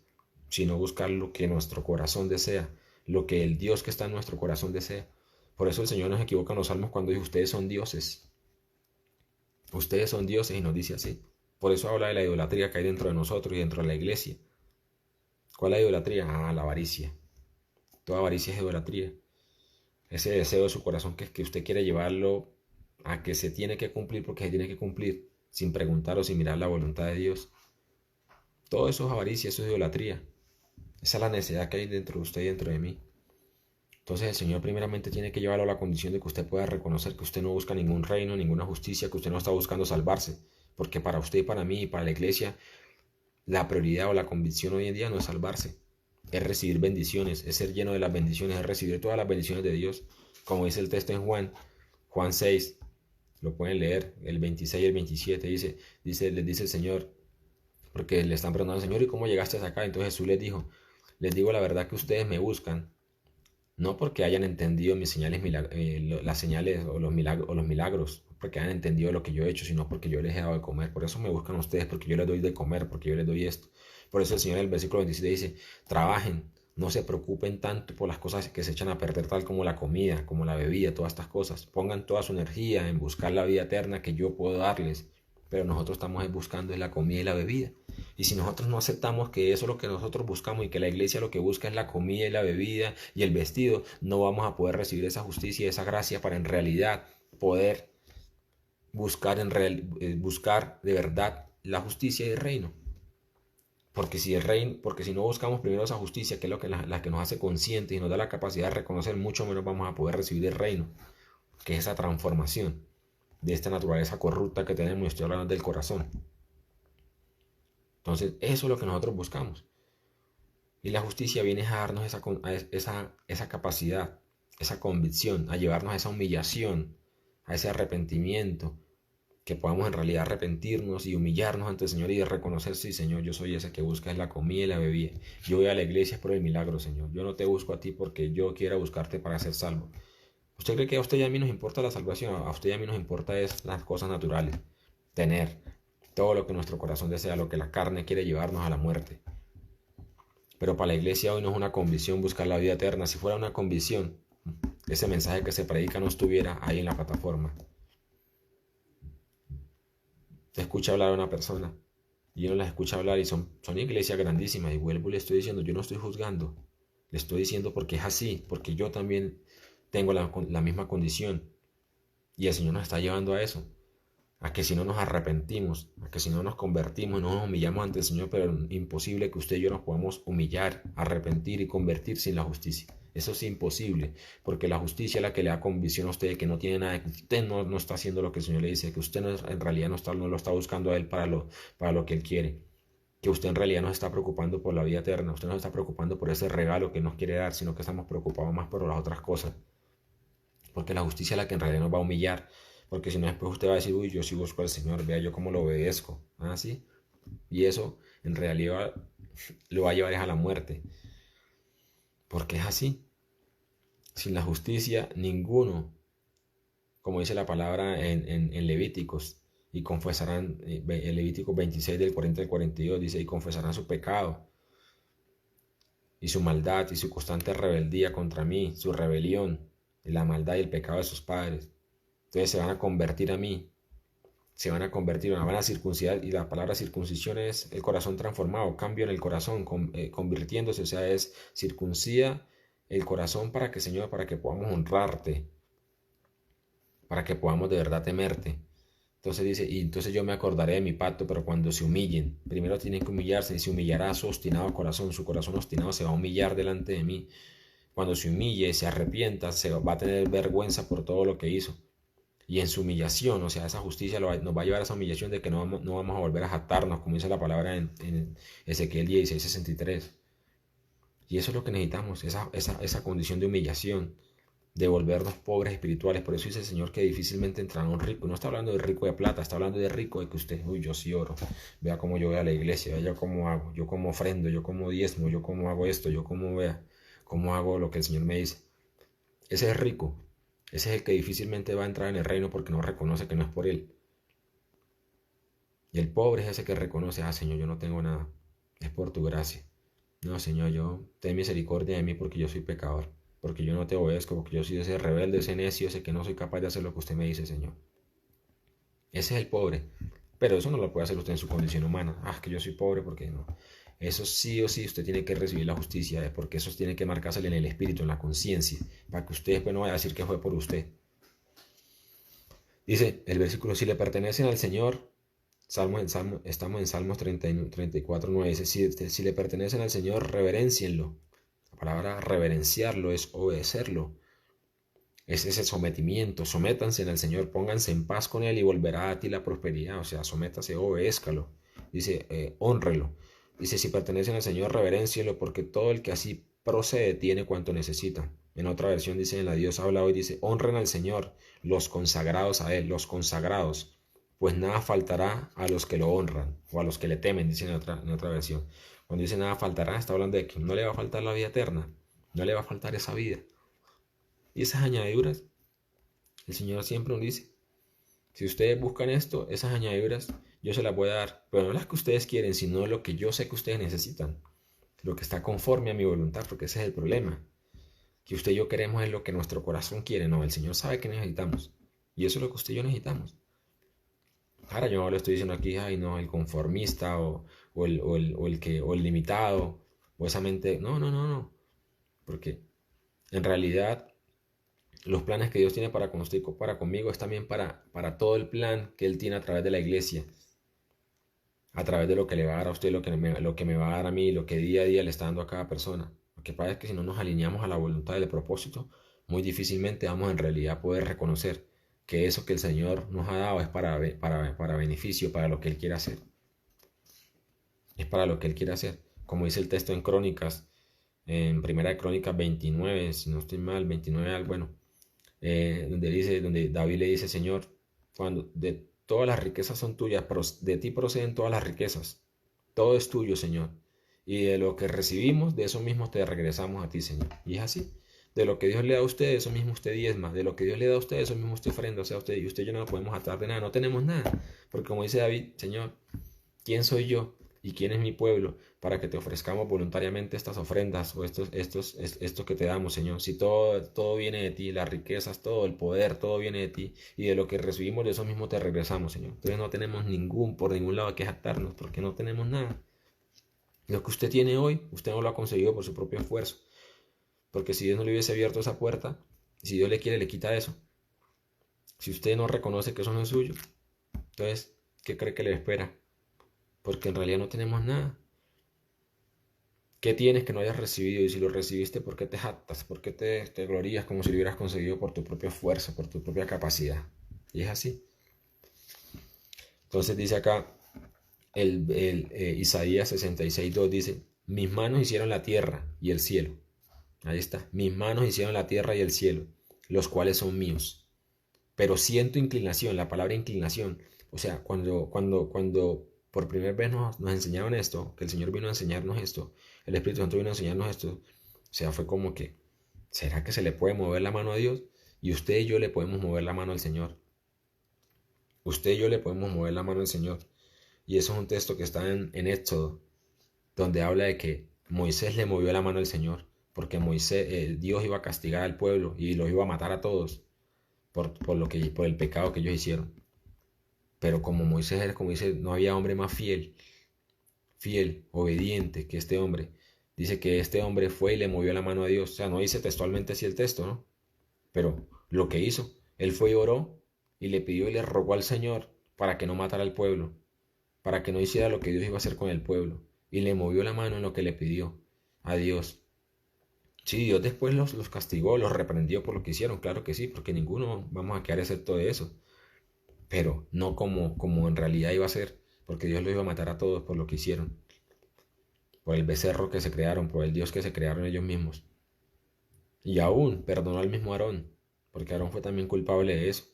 sino buscar lo que nuestro corazón desea, lo que el Dios que está en nuestro corazón desea. Por eso el Señor nos equivoca en los salmos cuando dice, ustedes son dioses. Ustedes son dioses y nos dice así. Por eso habla de la idolatría que hay dentro de nosotros y dentro de la iglesia. ¿Cuál es la idolatría? La avaricia. Toda avaricia es idolatría. Ese deseo de su corazón que usted quiere llevarlo a que se tiene que cumplir porque se tiene que cumplir, sin preguntar o sin mirar la voluntad de Dios. Todo eso es avaricia, eso es idolatría. Esa es la necesidad que hay dentro de usted y dentro de mí. Entonces el Señor primeramente tiene que llevarlo a la condición de que usted pueda reconocer que usted no busca ningún reino, ninguna justicia, que usted no está buscando salvarse. Porque para usted y para mí y para la iglesia, la prioridad o la convicción hoy en día no es salvarse. Es recibir bendiciones, es ser lleno de las bendiciones, es recibir todas las bendiciones de Dios. Como dice el texto en Juan 6, lo pueden leer, el 26 y el 27, les dice el Señor, porque le están preguntando, Señor, ¿y cómo llegaste hasta acá? Entonces Jesús les dijo, les digo la verdad que ustedes me buscan, no porque hayan entendido mis señales, las señales o los milagros, porque hayan entendido lo que yo he hecho, sino porque yo les he dado de comer. Por eso me buscan ustedes, porque yo les doy de comer, porque yo les doy esto. Por eso el Señor en el versículo 27 dice, trabajen, no se preocupen tanto por las cosas que se echan a perder, tal como la comida, como la bebida, todas estas cosas. Pongan toda su energía en buscar la vida eterna que yo puedo darles. Pero nosotros estamos buscando la comida y la bebida. Y si nosotros no aceptamos que eso es lo que nosotros buscamos y que la iglesia lo que busca es la comida y la bebida y el vestido, no vamos a poder recibir esa justicia y esa gracia para en realidad poder buscar, buscar de verdad la justicia y el reino. Porque si no buscamos primero esa justicia, que es lo que la que nos hace conscientes y nos da la capacidad de reconocer, mucho menos vamos a poder recibir el reino, que es esa transformación de esta naturaleza corrupta que tenemos, y estoy hablando del corazón. Entonces, eso es lo que nosotros buscamos. Y la justicia viene a darnos esa capacidad, esa convicción, a llevarnos a esa humillación, a ese arrepentimiento, que podamos en realidad arrepentirnos y humillarnos ante el Señor y de reconocer, sí, Señor, yo soy ese que busca la comida y la bebida. Yo voy a la iglesia por el milagro, Señor. Yo no te busco a ti porque yo quiera buscarte para ser salvo. ¿Usted cree que a usted y a mí nos importa la salvación? A usted y a mí nos importa es las cosas naturales. Tener todo lo que nuestro corazón desea, lo que la carne quiere llevarnos a la muerte. Pero para la iglesia hoy no es una convicción buscar la vida eterna. Si fuera una convicción, ese mensaje que se predica no estuviera ahí en la plataforma. Te escucha hablar a una persona y uno las escucha hablar y son iglesias grandísimas, y vuelvo y le estoy diciendo, yo no estoy juzgando, le estoy diciendo porque es así, porque yo también tengo la misma condición y el Señor nos está llevando a eso, a que si no nos arrepentimos, a que si no nos convertimos, no nos humillamos ante el Señor, pero es imposible que usted y yo nos podamos humillar, arrepentir y convertir sin la justicia. Eso es imposible, porque la justicia es la que le da convicción a usted de que no tiene nada, que usted no está haciendo lo que el Señor le dice, que usted en realidad no lo está buscando a Él para lo que Él quiere, que usted en realidad no se está preocupando por la vida eterna, usted no se está preocupando por ese regalo que nos quiere dar, sino que estamos preocupados más por las otras cosas, porque la justicia es la que en realidad nos va a humillar, porque si no después usted va a decir, uy, yo sí busco al Señor, vea yo cómo lo obedezco, ¿sí? Y eso en realidad lo va a llevar a la muerte, porque es así. Sin la justicia, ninguno, como dice la palabra en Levíticos, y confesarán, en Levíticos 26 del 40 al 42, dice, y confesarán su pecado, y su maldad, y su constante rebeldía contra mí, su rebelión, y la maldad y el pecado de sus padres. Entonces se van a convertir a mí, se van a convertir, van a circuncidar, y la palabra circuncisión es el corazón transformado, cambio en el corazón, convirtiéndose, o sea, es circuncida el corazón para que, Señor, para que podamos honrarte, para que podamos de verdad temerte. Entonces dice, y entonces yo me acordaré de mi pacto, pero cuando se humillen, primero tienen que humillarse, y se humillará su obstinado corazón, su corazón obstinado se va a humillar delante de mí. Cuando se humille, se arrepienta, se va a tener vergüenza por todo lo que hizo. Y en su humillación, o sea, esa justicia nos va a llevar a esa humillación de que no vamos a volver a jactarnos, como dice la palabra en Ezequiel 16:63. Y eso es lo que necesitamos, esa condición de humillación, de volvernos pobres espirituales. Por eso dice el Señor que difícilmente entrará un rico. No está hablando de rico de plata, está hablando de rico de que usted, uy, yo sí oro, vea cómo yo voy a la iglesia, vea yo cómo hago, yo cómo ofrendo, yo cómo diezmo, yo cómo hago esto, yo cómo hago lo que el Señor me dice. Ese es rico. Ese es el que difícilmente va a entrar en el reino porque no reconoce que no es por él. Y el pobre es ese que reconoce, Señor, yo no tengo nada, es por tu gracia. No, Señor, ten misericordia de mí porque yo soy pecador, porque yo no te obedezco, porque yo soy ese rebelde, ese necio, ese que no soy capaz de hacer lo que usted me dice, Señor. Ese es el pobre. Pero eso no lo puede hacer usted en su condición humana. Ah, que yo soy pobre porque no. Eso sí o sí usted tiene que recibir la justicia, porque eso tiene que marcársele en el espíritu, en la conciencia, para que usted después no vaya a decir que fue por usted. Dice el versículo, si le pertenecen al Señor, estamos en Salmos 34, 9, dice, si le pertenecen al Señor, reverencienlo. La palabra reverenciarlo es obedecerlo. Es ese sometimiento, sométanse al Señor, pónganse en paz con Él y volverá a ti la prosperidad, o sea, sométase, obedézcalo, dice, honrelo, dice, si pertenecen al Señor, reverencielo, porque todo el que así procede tiene cuanto necesita. En otra versión dice, en la Dios habla hoy, dice, honren al Señor, los consagrados a Él, los consagrados, pues nada faltará a los que lo honran, o a los que le temen, dice en otra versión. Cuando dice nada faltará, está hablando de que no le va a faltar la vida eterna, no le va a faltar esa vida. Y esas añadiduras, el Señor siempre nos dice, si ustedes buscan esto, esas añadiduras, yo se las voy a dar, pero no las que ustedes quieren, sino lo que yo sé que ustedes necesitan, lo que está conforme a mi voluntad, porque ese es el problema. Que usted y yo queremos es lo que nuestro corazón quiere, no, el Señor sabe que necesitamos, y eso es lo que usted y yo necesitamos. Ahora yo no le estoy diciendo aquí, ay no, el conformista o el limitado, o esa mente, no, porque en realidad los planes que Dios tiene para con usted y para conmigo es también para todo el plan que Él tiene a través de la iglesia, a través de lo que le va a dar a usted, lo que me va a dar a mí, lo que día a día le está dando a cada persona. Lo que pasa es que si no nos alineamos a la voluntad del propósito, muy difícilmente vamos en realidad a poder reconocer que eso que el Señor nos ha dado es para beneficio, para lo que Él quiere hacer. Es para lo que Él quiere hacer. Como dice el texto en Crónicas, en Primera de Crónicas 29, si no estoy mal, 29, bueno, donde David le dice, Señor, cuando de todas las riquezas son tuyas, de ti proceden todas las riquezas, todo es tuyo, Señor, y de lo que recibimos, de eso mismo te regresamos a ti, Señor. Y es así, de lo que Dios le da a usted, eso mismo usted diezma, de lo que Dios le da a usted, eso mismo usted ofrenda, o sea, usted y usted y yo no nos podemos atar de nada, no tenemos nada, porque como dice David, Señor, ¿quién soy yo? ¿Y quién es mi pueblo para que te ofrezcamos voluntariamente estas ofrendas o esto que te damos, Señor? Si todo viene de ti, las riquezas, todo el poder, todo viene de ti, y de lo que recibimos de eso mismo te regresamos, Señor. Entonces no tenemos por ningún lado que jactarnos, porque no tenemos nada. Lo que usted tiene hoy, usted no lo ha conseguido por su propio esfuerzo, porque si Dios no le hubiese abierto esa puerta, si Dios le quiere, le quita eso. Si usted no reconoce que eso no es suyo, entonces, ¿qué cree que le espera? Porque en realidad no tenemos nada. ¿Qué tienes que no hayas recibido? Y si lo recibiste, ¿por qué te jactas? ¿Por qué te glorías como si lo hubieras conseguido por tu propio esfuerzo, por tu propia capacidad? Y es así. Entonces dice acá, Isaías 66:2 dice, mis manos hicieron la tierra y el cielo. Ahí está. Mis manos hicieron la tierra y el cielo, los cuales son míos. Pero siento inclinación, la palabra inclinación. O sea, cuando por primera vez nos enseñaron esto, que el Señor vino a enseñarnos esto, el Espíritu Santo vino a enseñarnos esto, o sea, fue como que, ¿será que se le puede mover la mano a Dios? Y usted y yo le podemos mover la mano al Señor. Usted y yo le podemos mover la mano al Señor. Y eso es un texto que está en Éxodo, donde habla de que Moisés le movió la mano al Señor, porque Dios iba a castigar al pueblo y los iba a matar a todos por el pecado que ellos hicieron. Pero como Moisés era, como dice, no había hombre más fiel, obediente que este hombre. Dice que este hombre fue y le movió la mano a Dios. O sea, no dice textualmente así el texto, ¿no? Pero lo que hizo, él fue y oró y le pidió y le rogó al Señor para que no matara al pueblo, para que no hiciera lo que Dios iba a hacer con el pueblo. Y le movió la mano en lo que le pidió a Dios. Sí, Dios después los castigó, los reprendió por lo que hicieron, claro que sí, porque ninguno vamos a quedar excepto de eso. Pero no como en realidad iba a ser, porque Dios los iba a matar a todos por lo que hicieron, por el becerro que se crearon, por el Dios que se crearon ellos mismos. Y aún perdonó al mismo Aarón, porque Aarón fue también culpable de eso.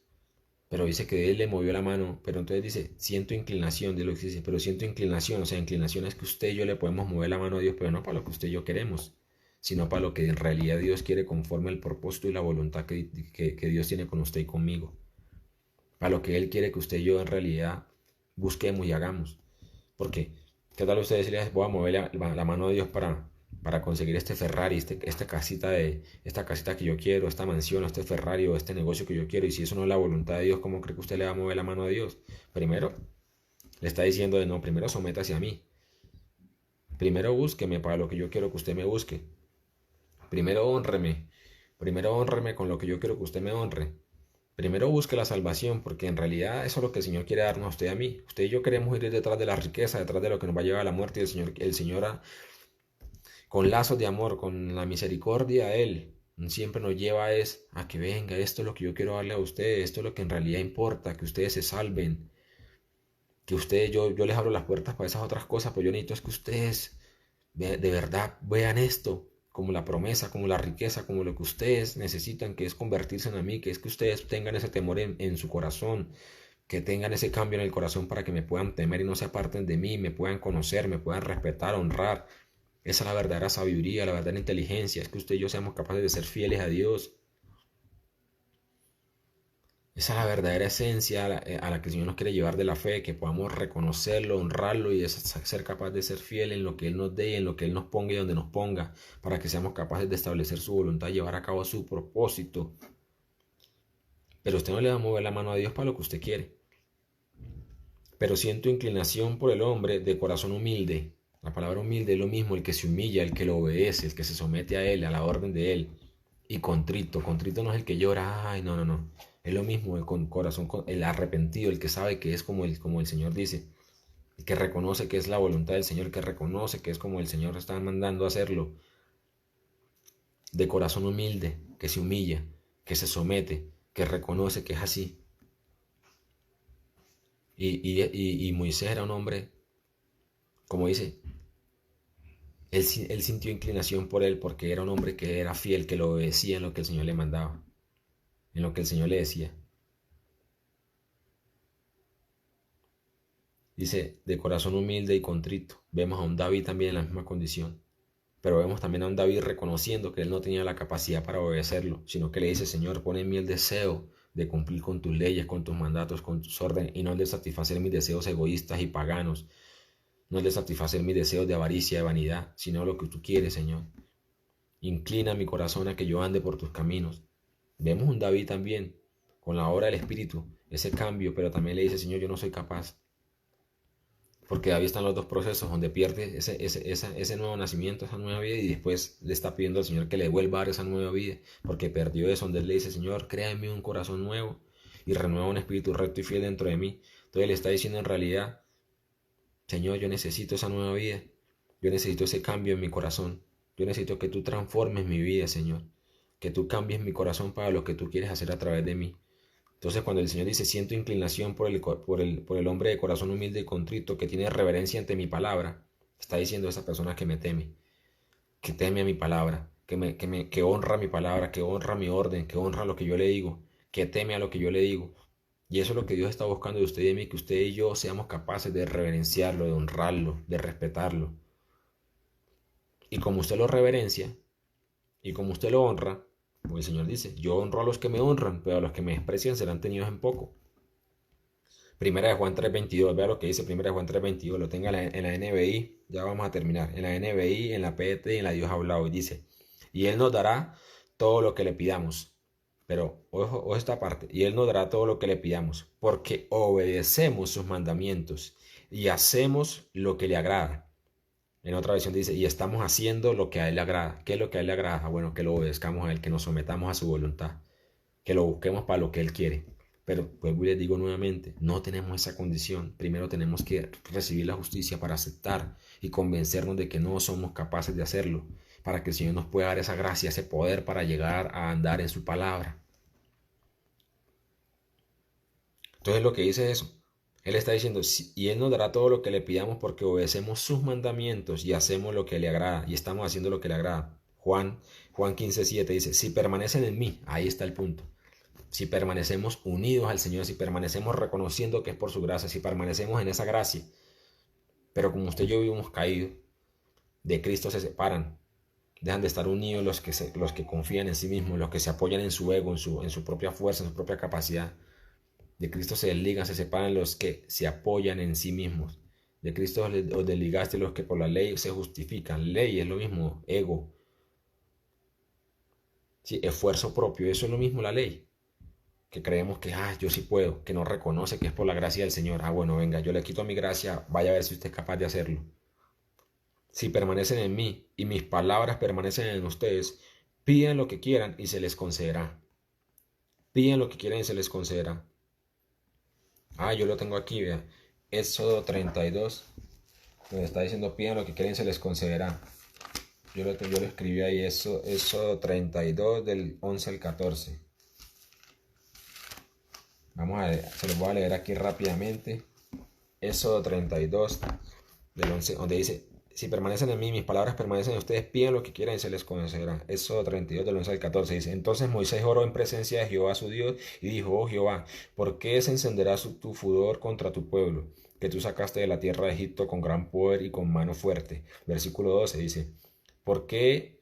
Pero dice que él le movió la mano, pero entonces dice, siento inclinación, de lo que dice, pero siento inclinación, o sea, inclinación es que usted y yo le podemos mover la mano a Dios, pero no para lo que usted y yo queremos, sino para lo que en realidad Dios quiere conforme al propósito y la voluntad que Dios tiene con usted y conmigo. Para lo que Él quiere que usted y yo en realidad busquemos y hagamos. Porque, ¿qué tal usted decirle, voy a mover la mano a Dios para conseguir este Ferrari, esta casita que yo quiero, esta mansión, este Ferrari o este negocio que yo quiero. Y si eso no es la voluntad de Dios, ¿cómo cree que usted le va a mover la mano a Dios? Primero, le está diciendo de no, primero sométase a mí. Primero búsqueme para lo que yo quiero que usted me busque. Primero honreme. Primero honreme con lo que yo quiero que usted me honre. Primero busque la salvación, porque en realidad eso es lo que el Señor quiere darnos a usted y a mí. Usted y yo queremos ir detrás de la riqueza, detrás de lo que nos va a llevar a la muerte. Y el Señor con lazos de amor, con la misericordia de Él, siempre nos lleva a que venga, esto es lo que yo quiero darle a ustedes, esto es lo que en realidad importa, que ustedes se salven, que ustedes, yo les abro las puertas para esas otras cosas, pero yo necesito es que ustedes de verdad vean esto como la promesa, como la riqueza, como lo que ustedes necesitan, que es convertirse en mí, que es que ustedes tengan ese temor en su corazón, que tengan ese cambio en el corazón para que me puedan temer y no se aparten de mí, me puedan conocer, me puedan respetar, honrar. Esa es la verdadera sabiduría, la verdadera inteligencia, es que usted y yo seamos capaces de ser fieles a Dios. Esa es la verdadera esencia a la que el Señor nos quiere llevar de la fe, que podamos reconocerlo, honrarlo y ser capaz de ser fiel en lo que Él nos dé, en lo que Él nos ponga y donde nos ponga, para que seamos capaces de establecer su voluntad y llevar a cabo su propósito. Pero usted no le va a mover la mano a Dios para lo que usted quiere. Pero siento inclinación por el hombre de corazón humilde. La palabra humilde es lo mismo, el que se humilla, el que lo obedece, el que se somete a Él, a la orden de Él. Y contrito, contrito no es el que llora, ay, no, no, no. Es lo mismo, el con corazón, el arrepentido, el que sabe que es como el Señor dice, el que reconoce que es la voluntad del Señor, el que reconoce que es como el Señor está mandando a hacerlo. De corazón humilde, que se humilla, que se somete, que reconoce que es así. Y Moisés era un hombre, como dice, él sintió inclinación por él porque era un hombre que era fiel, que lo obedecía en lo que el Señor le mandaba, en lo que el Señor le decía. Dice, de corazón humilde y contrito. Vemos a un David también en la misma condición. Pero vemos también a un David reconociendo que él no tenía la capacidad para obedecerlo, sino que le dice, Señor, pon en mí el deseo de cumplir con tus leyes, con tus mandatos, con tus órdenes, y no el de satisfacer mis deseos egoístas y paganos, no el de satisfacer mis deseos de avaricia, de vanidad, sino lo que tú quieres, Señor. Inclina mi corazón a que yo ande por tus caminos. Vemos un David también, con la obra del Espíritu, ese cambio, pero también le dice, Señor, yo no soy capaz. Porque David está en los dos procesos, donde pierde ese nuevo nacimiento, esa nueva vida, y después le está pidiendo al Señor que le devuelva esa nueva vida, porque perdió eso, donde él le dice, Señor, crea en mí un corazón nuevo y renueva un espíritu recto y fiel dentro de mí. Entonces le está diciendo en realidad, Señor, yo necesito esa nueva vida, yo necesito ese cambio en mi corazón, yo necesito que tú transformes mi vida, Señor, que tú cambies mi corazón para lo que tú quieres hacer a través de mí. Entonces cuando el Señor dice, siento inclinación por el hombre de corazón humilde y contrito, que tiene reverencia ante mi palabra, está diciendo a esa persona que teme a mi palabra, que honra mi palabra, que honra mi orden, que honra lo que yo le digo, que teme a lo que yo le digo. Y eso es lo que Dios está buscando de usted y de mí, que usted y yo seamos capaces de reverenciarlo, de honrarlo, de respetarlo. Y como usted lo reverencia, y como usted lo honra, como el Señor dice, yo honro a los que me honran, pero a los que me desprecian serán tenidos en poco. Primera de Juan 3.22, vea lo que dice Primera de Juan 3.22, lo tenga en la NBI, ya vamos a terminar, en la NBI, en la PT y en la Dios ha hablado, y dice, y Él nos dará todo lo que le pidamos, pero ojo esta parte, y Él nos dará todo lo que le pidamos, porque obedecemos sus mandamientos y hacemos lo que le agrada. En otra versión dice, y estamos haciendo lo que a Él le agrada. ¿Qué es lo que a Él le agrada? Bueno, que lo obedezcamos a Él, que nos sometamos a su voluntad, que lo busquemos para lo que Él quiere. Pero pues les digo nuevamente, no tenemos esa condición. Primero tenemos que recibir la justicia para aceptar y convencernos de que no somos capaces de hacerlo, para que el Señor nos pueda dar esa gracia, ese poder para llegar a andar en su palabra. Entonces lo que dice es eso. Él está diciendo, y Él nos dará todo lo que le pidamos porque obedecemos sus mandamientos y hacemos lo que le agrada, y estamos haciendo lo que le agrada. Juan 15:7 dice, si permanecen en mí, ahí está el punto. Si permanecemos unidos al Señor, si permanecemos reconociendo que es por su gracia, si permanecemos en esa gracia, pero como usted y yo vivimos caídos, de Cristo se separan, dejan de estar unidos los que confían en sí mismos, los que se apoyan en su ego, en su propia fuerza, en su propia capacidad. De Cristo se desligan, se separan los que se apoyan en sí mismos. De Cristo os desligaste los que por la ley se justifican. Ley es lo mismo, ego. Sí, esfuerzo propio, eso es lo mismo la ley. Que creemos que, yo sí puedo, que no reconoce que es por la gracia del Señor. Bueno, venga, yo le quito mi gracia, vaya a ver si usted es capaz de hacerlo. Si permanecen en mí y mis palabras permanecen en ustedes, pidan lo que quieran y se les concederá. Pidan lo que quieran y se les concederá. Yo lo tengo aquí, vea. Éxodo 32, donde está diciendo pidan lo que quieren y se les concederá. Yo lo escribí ahí, Éxodo 32 del 11 al 14. Vamos a leer, se los voy a leer aquí rápidamente. Éxodo 32 del 11, donde dice, si permanecen en mí, mis palabras permanecen en ustedes, pidan lo que quieran y se les concederá. Éxodo 32 del 11 al 14 dice, entonces Moisés oró en presencia de Jehová su Dios y dijo, oh Jehová, ¿por qué se encenderá tu furor contra tu pueblo, que tú sacaste de la tierra de Egipto con gran poder y con mano fuerte? Versículo 12 dice, ¿por qué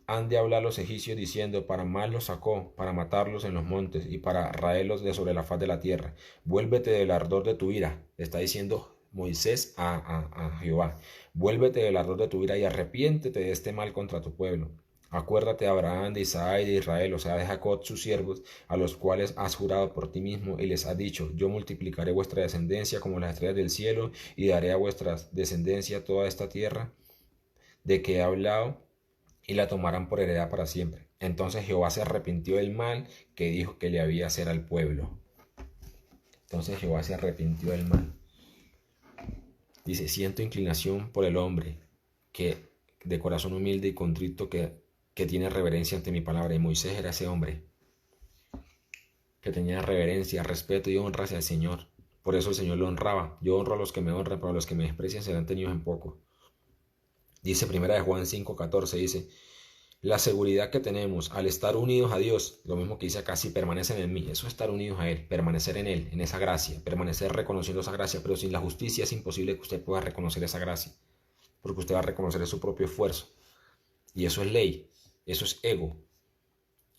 han de hablar los egipcios diciendo, para mal los sacó, para matarlos en los montes y para raerlos de sobre la faz de la tierra? Vuélvete del ardor de tu ira, está diciendo Moisés a Jehová. Vuélvete del ardor de tu ira y arrepiéntete de este mal contra tu pueblo. Acuérdate de Abraham, de Isaac y de Israel, o sea, de Jacob, sus siervos, a los cuales has jurado por ti mismo y les has dicho, yo multiplicaré vuestra descendencia como las estrellas del cielo y daré a vuestra descendencia toda esta tierra de que he hablado y la tomarán por heredad para siempre. Entonces Jehová se arrepintió del mal que dijo que le había hacer al pueblo. Entonces Jehová se arrepintió del mal. Dice, siento inclinación por el hombre que de corazón humilde y contrito que tiene reverencia ante mi palabra. Y Moisés era ese hombre que tenía reverencia, respeto y honra hacia el Señor. Por eso el Señor lo honraba. Yo honro a los que me honran, pero a los que me desprecian serán tenidos en poco. Dice 1 Juan 5:14, dice, la seguridad que tenemos al estar unidos a Dios, lo mismo que dice acá, si permanecen en mí, eso es estar unidos a Él, permanecer en Él, en esa gracia, permanecer reconociendo esa gracia, pero sin la justicia es imposible que usted pueda reconocer esa gracia, porque usted va a reconocer su propio esfuerzo, y eso es ley, eso es ego,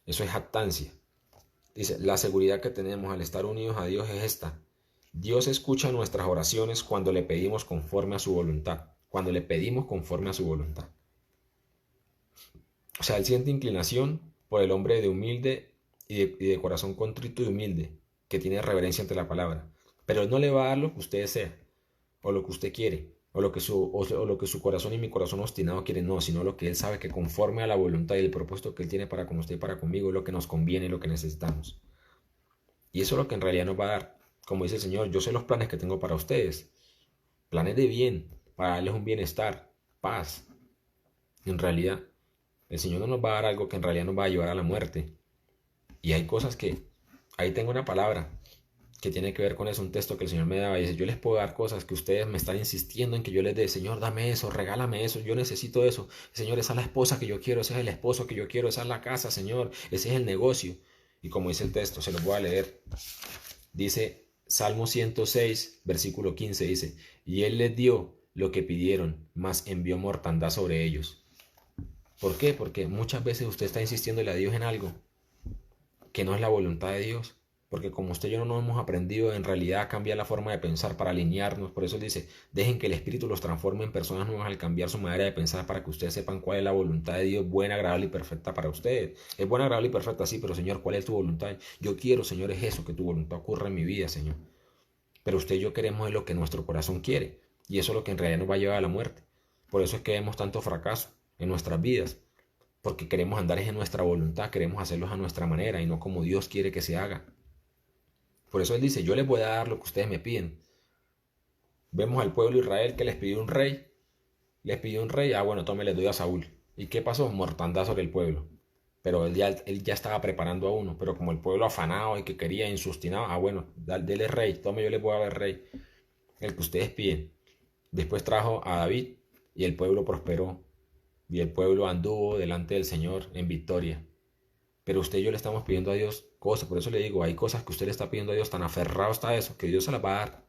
eso es jactancia. Dice, la seguridad que tenemos al estar unidos a Dios es esta: Dios escucha nuestras oraciones cuando le pedimos conforme a su voluntad, cuando le pedimos conforme a su voluntad. O sea, Él siente inclinación por el hombre de humilde y de corazón contrito y humilde, que tiene reverencia ante la palabra. Pero Él no le va a dar lo que usted desea, o lo que usted quiere, o lo que su corazón y mi corazón obstinado quieren, no, sino lo que Él sabe que conforme a la voluntad y el propósito que Él tiene para con usted y para conmigo es lo que nos conviene, lo que necesitamos. Y eso es lo que en realidad nos va a dar. Como dice el Señor, yo sé los planes que tengo para ustedes, planes de bien, para darles un bienestar, paz. En realidad, el Señor no nos va a dar algo que en realidad nos va a llevar a la muerte. Y hay cosas que, ahí tengo una palabra que tiene que ver con eso, un texto que el Señor me daba, y dice, yo les puedo dar cosas que ustedes me están insistiendo en que yo les dé. Señor, dame eso, regálame eso, yo necesito eso. Señor, esa es la esposa que yo quiero, ese es el esposo que yo quiero, esa es la casa, Señor, ese es el negocio. Y como dice el texto, se los voy a leer. Dice Salmo 106, versículo 15, dice, y Él les dio lo que pidieron, mas envió mortandad sobre ellos. ¿Por qué? Porque muchas veces usted está insistiéndole a Dios en algo que no es la voluntad de Dios. Porque como usted y yo no nos hemos aprendido en realidad a cambiar la forma de pensar para alinearnos, por eso Él dice, dejen que el Espíritu los transforme en personas nuevas al cambiar su manera de pensar para que ustedes sepan cuál es la voluntad de Dios, buena, agradable y perfecta para ustedes. Es buena, agradable y perfecta, sí, pero Señor, ¿cuál es tu voluntad? Yo quiero, Señor, es eso, que tu voluntad ocurra en mi vida, Señor. Pero usted y yo queremos es lo que nuestro corazón quiere, y eso es lo que en realidad nos va a llevar a la muerte. Por eso es que vemos tanto fracaso en nuestras vidas, porque queremos andar en nuestra voluntad, queremos hacerlos a nuestra manera y no como Dios quiere que se haga. Por eso Él dice, yo les voy a dar lo que ustedes me piden. Vemos al pueblo de Israel que les pidió un rey, bueno, tome, les doy a Saúl. ¿Y qué pasó? Mortandad sobre el pueblo. Pero él ya estaba preparando a uno, pero como el pueblo afanado y que quería, insustinado, bueno, dele rey, tome, yo les voy a dar rey, el que ustedes piden. Después trajo a David y el pueblo prosperó. Y el pueblo anduvo delante del Señor en victoria. Pero usted y yo le estamos pidiendo a Dios cosas. Por eso le digo, hay cosas que usted le está pidiendo a Dios, tan aferrado está a eso, que Dios se las va a dar.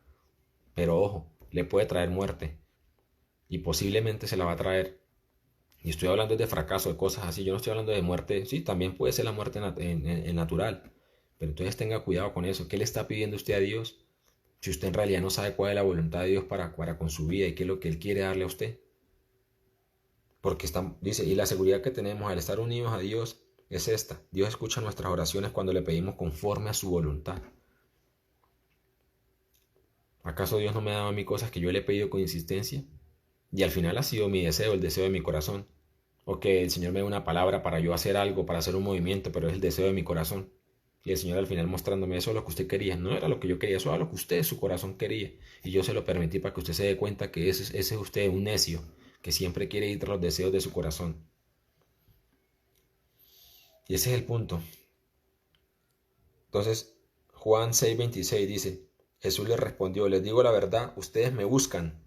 Pero ojo, le puede traer muerte. Y posiblemente se la va a traer. Y estoy hablando de fracaso, de cosas así. Yo no estoy hablando de muerte. Sí, también puede ser la muerte natural. Pero entonces tenga cuidado con eso. ¿Qué le está pidiendo usted a Dios? Si usted en realidad no sabe cuál es la voluntad de Dios para con su vida y qué es lo que Él quiere darle a usted. Porque dice, y la seguridad que tenemos al estar unidos a Dios es esta. Dios escucha nuestras oraciones cuando le pedimos conforme a su voluntad. ¿Acaso Dios no me ha dado a mí cosas que yo le he pedido con insistencia? Y al final ha sido mi deseo, el deseo de mi corazón. O que el Señor me dé una palabra para yo hacer algo, para hacer un movimiento, pero es el deseo de mi corazón. Y el Señor al final mostrándome eso es lo que usted quería. No era lo que yo quería, eso era lo que usted, su corazón quería. Y yo se lo permití para que usted se dé cuenta que ese es usted, un necio, que siempre quiere ir tras los deseos de su corazón. Y ese es el punto. Entonces, Juan 6:26 dice, Jesús le respondió, les digo la verdad, ustedes me buscan,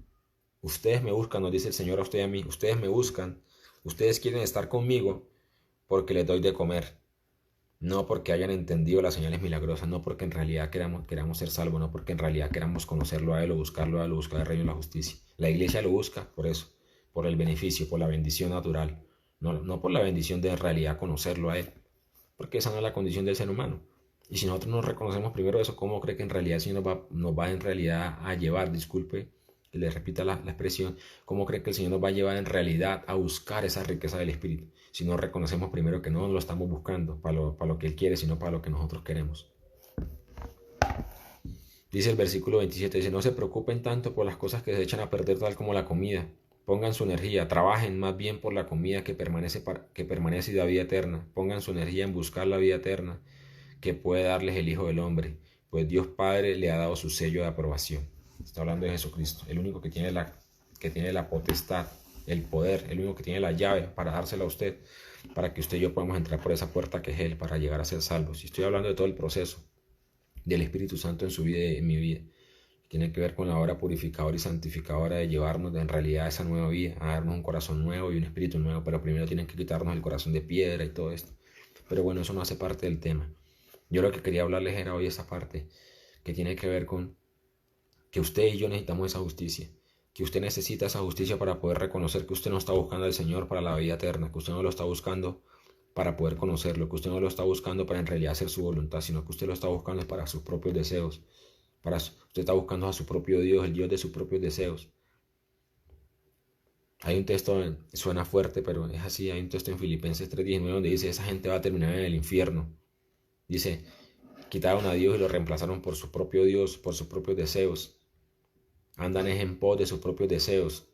nos dice el Señor a usted y a mí, ustedes me buscan, ustedes quieren estar conmigo porque les doy de comer, no porque hayan entendido las señales milagrosas, no porque en realidad queramos ser salvos, no porque en realidad queramos conocerlo a Él o buscarlo a Él o buscar el reino y la justicia. La iglesia lo busca por eso, por el beneficio, por la bendición natural, no por la bendición de en realidad conocerlo a Él, porque esa no es la condición del ser humano. Y si nosotros no reconocemos primero eso, ¿cómo cree que en realidad el Señor nos va en realidad a llevar, disculpe que le repita la expresión, cómo cree que el Señor nos va a llevar en realidad a buscar esa riqueza del Espíritu? Si no reconocemos primero que no lo estamos buscando para lo que Él quiere, sino para lo que nosotros queremos. Dice el versículo 27, dice, no se preocupen tanto por las cosas que se echan a perder tal como la comida. Pongan su energía, trabajen más bien por la comida que permanece y da vida eterna. Pongan su energía en buscar la vida eterna que puede darles el Hijo del Hombre, pues Dios Padre le ha dado su sello de aprobación. Está hablando de Jesucristo, el único que tiene la potestad, el poder, el único que tiene la llave para dársela a usted, para que usted y yo podamos entrar por esa puerta que es Él, para llegar a ser salvos. Y estoy hablando de todo el proceso del Espíritu Santo en su vida y en mi vida. Tiene que ver con la obra purificadora y santificadora de llevarnos en realidad a esa nueva vida, a darnos un corazón nuevo y un espíritu nuevo, pero primero tienen que quitarnos el corazón de piedra y todo esto. Pero bueno, eso no hace parte del tema. Yo lo que quería hablarles era hoy esa parte que tiene que ver con que usted y yo necesitamos esa justicia, que usted necesita esa justicia para poder reconocer que usted no está buscando al Señor para la vida eterna, que usted no lo está buscando para poder conocerlo, que usted no lo está buscando para en realidad hacer su voluntad, sino que usted lo está buscando para sus propios deseos, usted está buscando a su propio Dios, el Dios de sus propios deseos. Hay un texto, suena fuerte, pero es así, hay un texto en Filipenses 3:19 donde dice, esa gente va a terminar en el infierno. Dice, quitaron a Dios y lo reemplazaron por su propio Dios, por sus propios deseos. Andan en pos de sus propios deseos.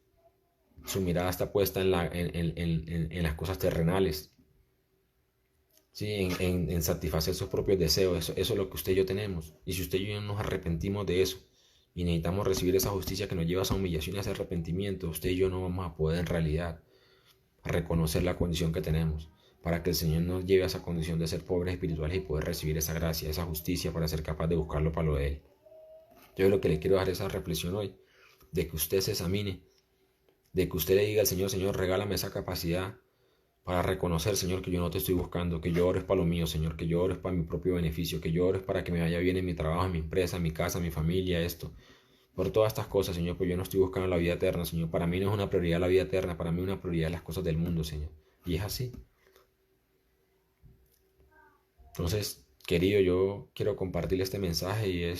Su mirada está puesta en las cosas terrenales. ¿Sí? En satisfacer sus propios deseos. Eso es lo que usted y yo tenemos. Y si usted y yo nos arrepentimos de eso y necesitamos recibir esa justicia que nos lleva a esa humillación y a ese arrepentimiento, usted y yo no vamos a poder en realidad reconocer la condición que tenemos, para que el Señor nos lleve a esa condición de ser pobres espirituales y poder recibir esa gracia, esa justicia para ser capaz de buscarlo para lo de Él. Yo lo que le quiero dar esa reflexión hoy, de que usted se examine, de que usted le diga al Señor, Señor, regálame esa capacidad para reconocer, Señor, que yo no te estoy buscando, que yo oro es para lo mío, Señor, que yo oro es para mi propio beneficio, que yo oro es para que me vaya bien en mi trabajo, en mi empresa, en mi casa, en mi familia, esto. Por todas estas cosas, Señor, pues yo no estoy buscando la vida eterna, Señor. Para mí no es una prioridad la vida eterna, para mí una prioridad las cosas del mundo, Señor. Y es así. Entonces, querido, yo quiero compartir este mensaje y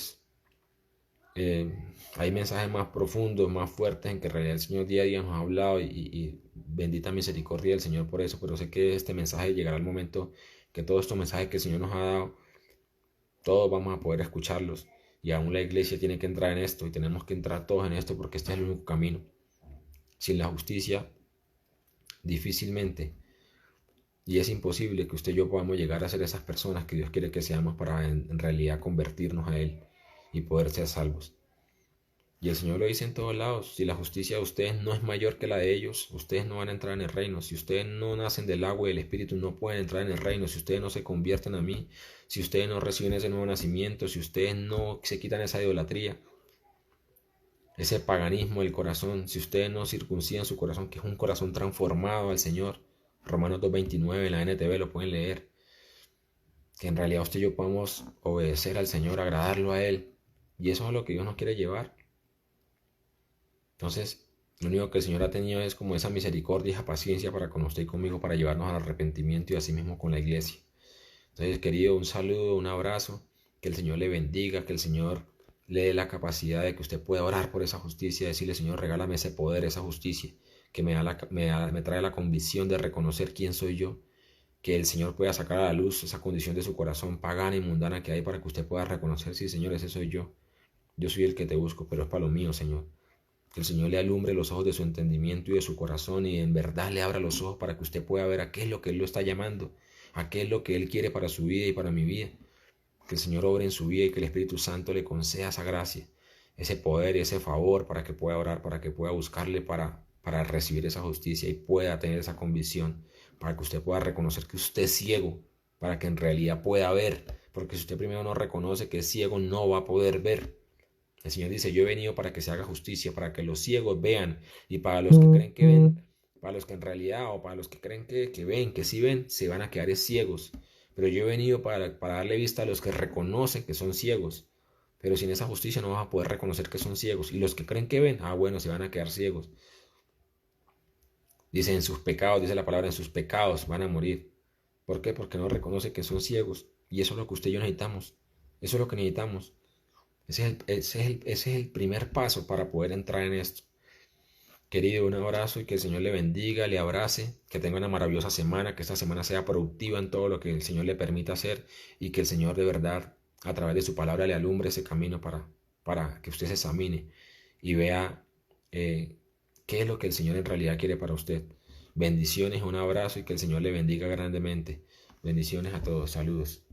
hay mensajes más profundos, más fuertes en que en realidad el Señor día a día nos ha hablado y bendita misericordia del Señor por eso, pero sé que este mensaje llegará al momento que todos estos mensajes que el Señor nos ha dado, todos vamos a poder escucharlos y aún la iglesia tiene que entrar en esto y tenemos que entrar todos en esto porque este es el único camino. Sin la justicia, difícilmente y es imposible que usted y yo podamos llegar a ser esas personas que Dios quiere que seamos para en realidad convertirnos a Él y poder ser salvos. Y el Señor lo dice en todos lados, si la justicia de ustedes no es mayor que la de ellos, ustedes no van a entrar en el reino. Si ustedes no nacen del agua y del Espíritu, no pueden entrar en el reino. Si ustedes no se convierten a mí, si ustedes no reciben ese nuevo nacimiento, si ustedes no se quitan esa idolatría, ese paganismo del corazón, si ustedes no circuncidan su corazón, que es un corazón transformado al Señor, Romanos 2:29 en la NTV lo pueden leer, que en realidad usted y yo podamos obedecer al Señor, agradarlo a Él, y eso es a lo que Dios nos quiere llevar. Entonces, lo único que el Señor ha tenido es como esa misericordia y esa paciencia para con usted y conmigo, para llevarnos al arrepentimiento y así mismo con la iglesia. Entonces, querido, un saludo, un abrazo, que el Señor le bendiga, que el Señor le dé la capacidad de que usted pueda orar por esa justicia, decirle, Señor, regálame ese poder, esa justicia, que me trae la convicción de reconocer quién soy yo, que el Señor pueda sacar a la luz esa condición de su corazón pagana y mundana que hay para que usted pueda reconocer, sí, Señor, ese soy yo soy el que te busco, pero es para lo mío, Señor. Que el Señor le alumbre los ojos de su entendimiento y de su corazón y en verdad le abra los ojos para que usted pueda ver a qué es lo que Él lo está llamando, a qué es lo que Él quiere para su vida y para mi vida. Que el Señor obre en su vida y que el Espíritu Santo le conceda esa gracia, ese poder y ese favor para que pueda orar, para que pueda buscarle para recibir esa justicia y pueda tener esa convicción, para que usted pueda reconocer que usted es ciego, para que en realidad pueda ver, porque si usted primero no reconoce que es ciego, no va a poder ver. El Señor dice, yo he venido para que se haga justicia, para que los ciegos vean, y para los que creen que ven, para los que en realidad, o para los que creen que ven, que sí ven, se van a quedar ciegos. Pero yo he venido para darle vista a los que reconocen que son ciegos. Pero sin esa justicia no vas a poder reconocer que son ciegos. Y los que creen que ven, bueno, se van a quedar ciegos. Dice en sus pecados, dice la palabra, en sus pecados van a morir. ¿Por qué? Porque no reconoce que son ciegos. Y eso es lo que usted y yo necesitamos. Eso es lo que necesitamos. Ese es el primer paso para poder entrar en esto. Querido, un abrazo y que el Señor le bendiga, le abrace, que tenga una maravillosa semana, que esta semana sea productiva en todo lo que el Señor le permita hacer y que el Señor de verdad, a través de su palabra, le alumbre ese camino para que usted se examine y vea qué es lo que el Señor en realidad quiere para usted. Bendiciones, un abrazo y que el Señor le bendiga grandemente. Bendiciones a todos, saludos.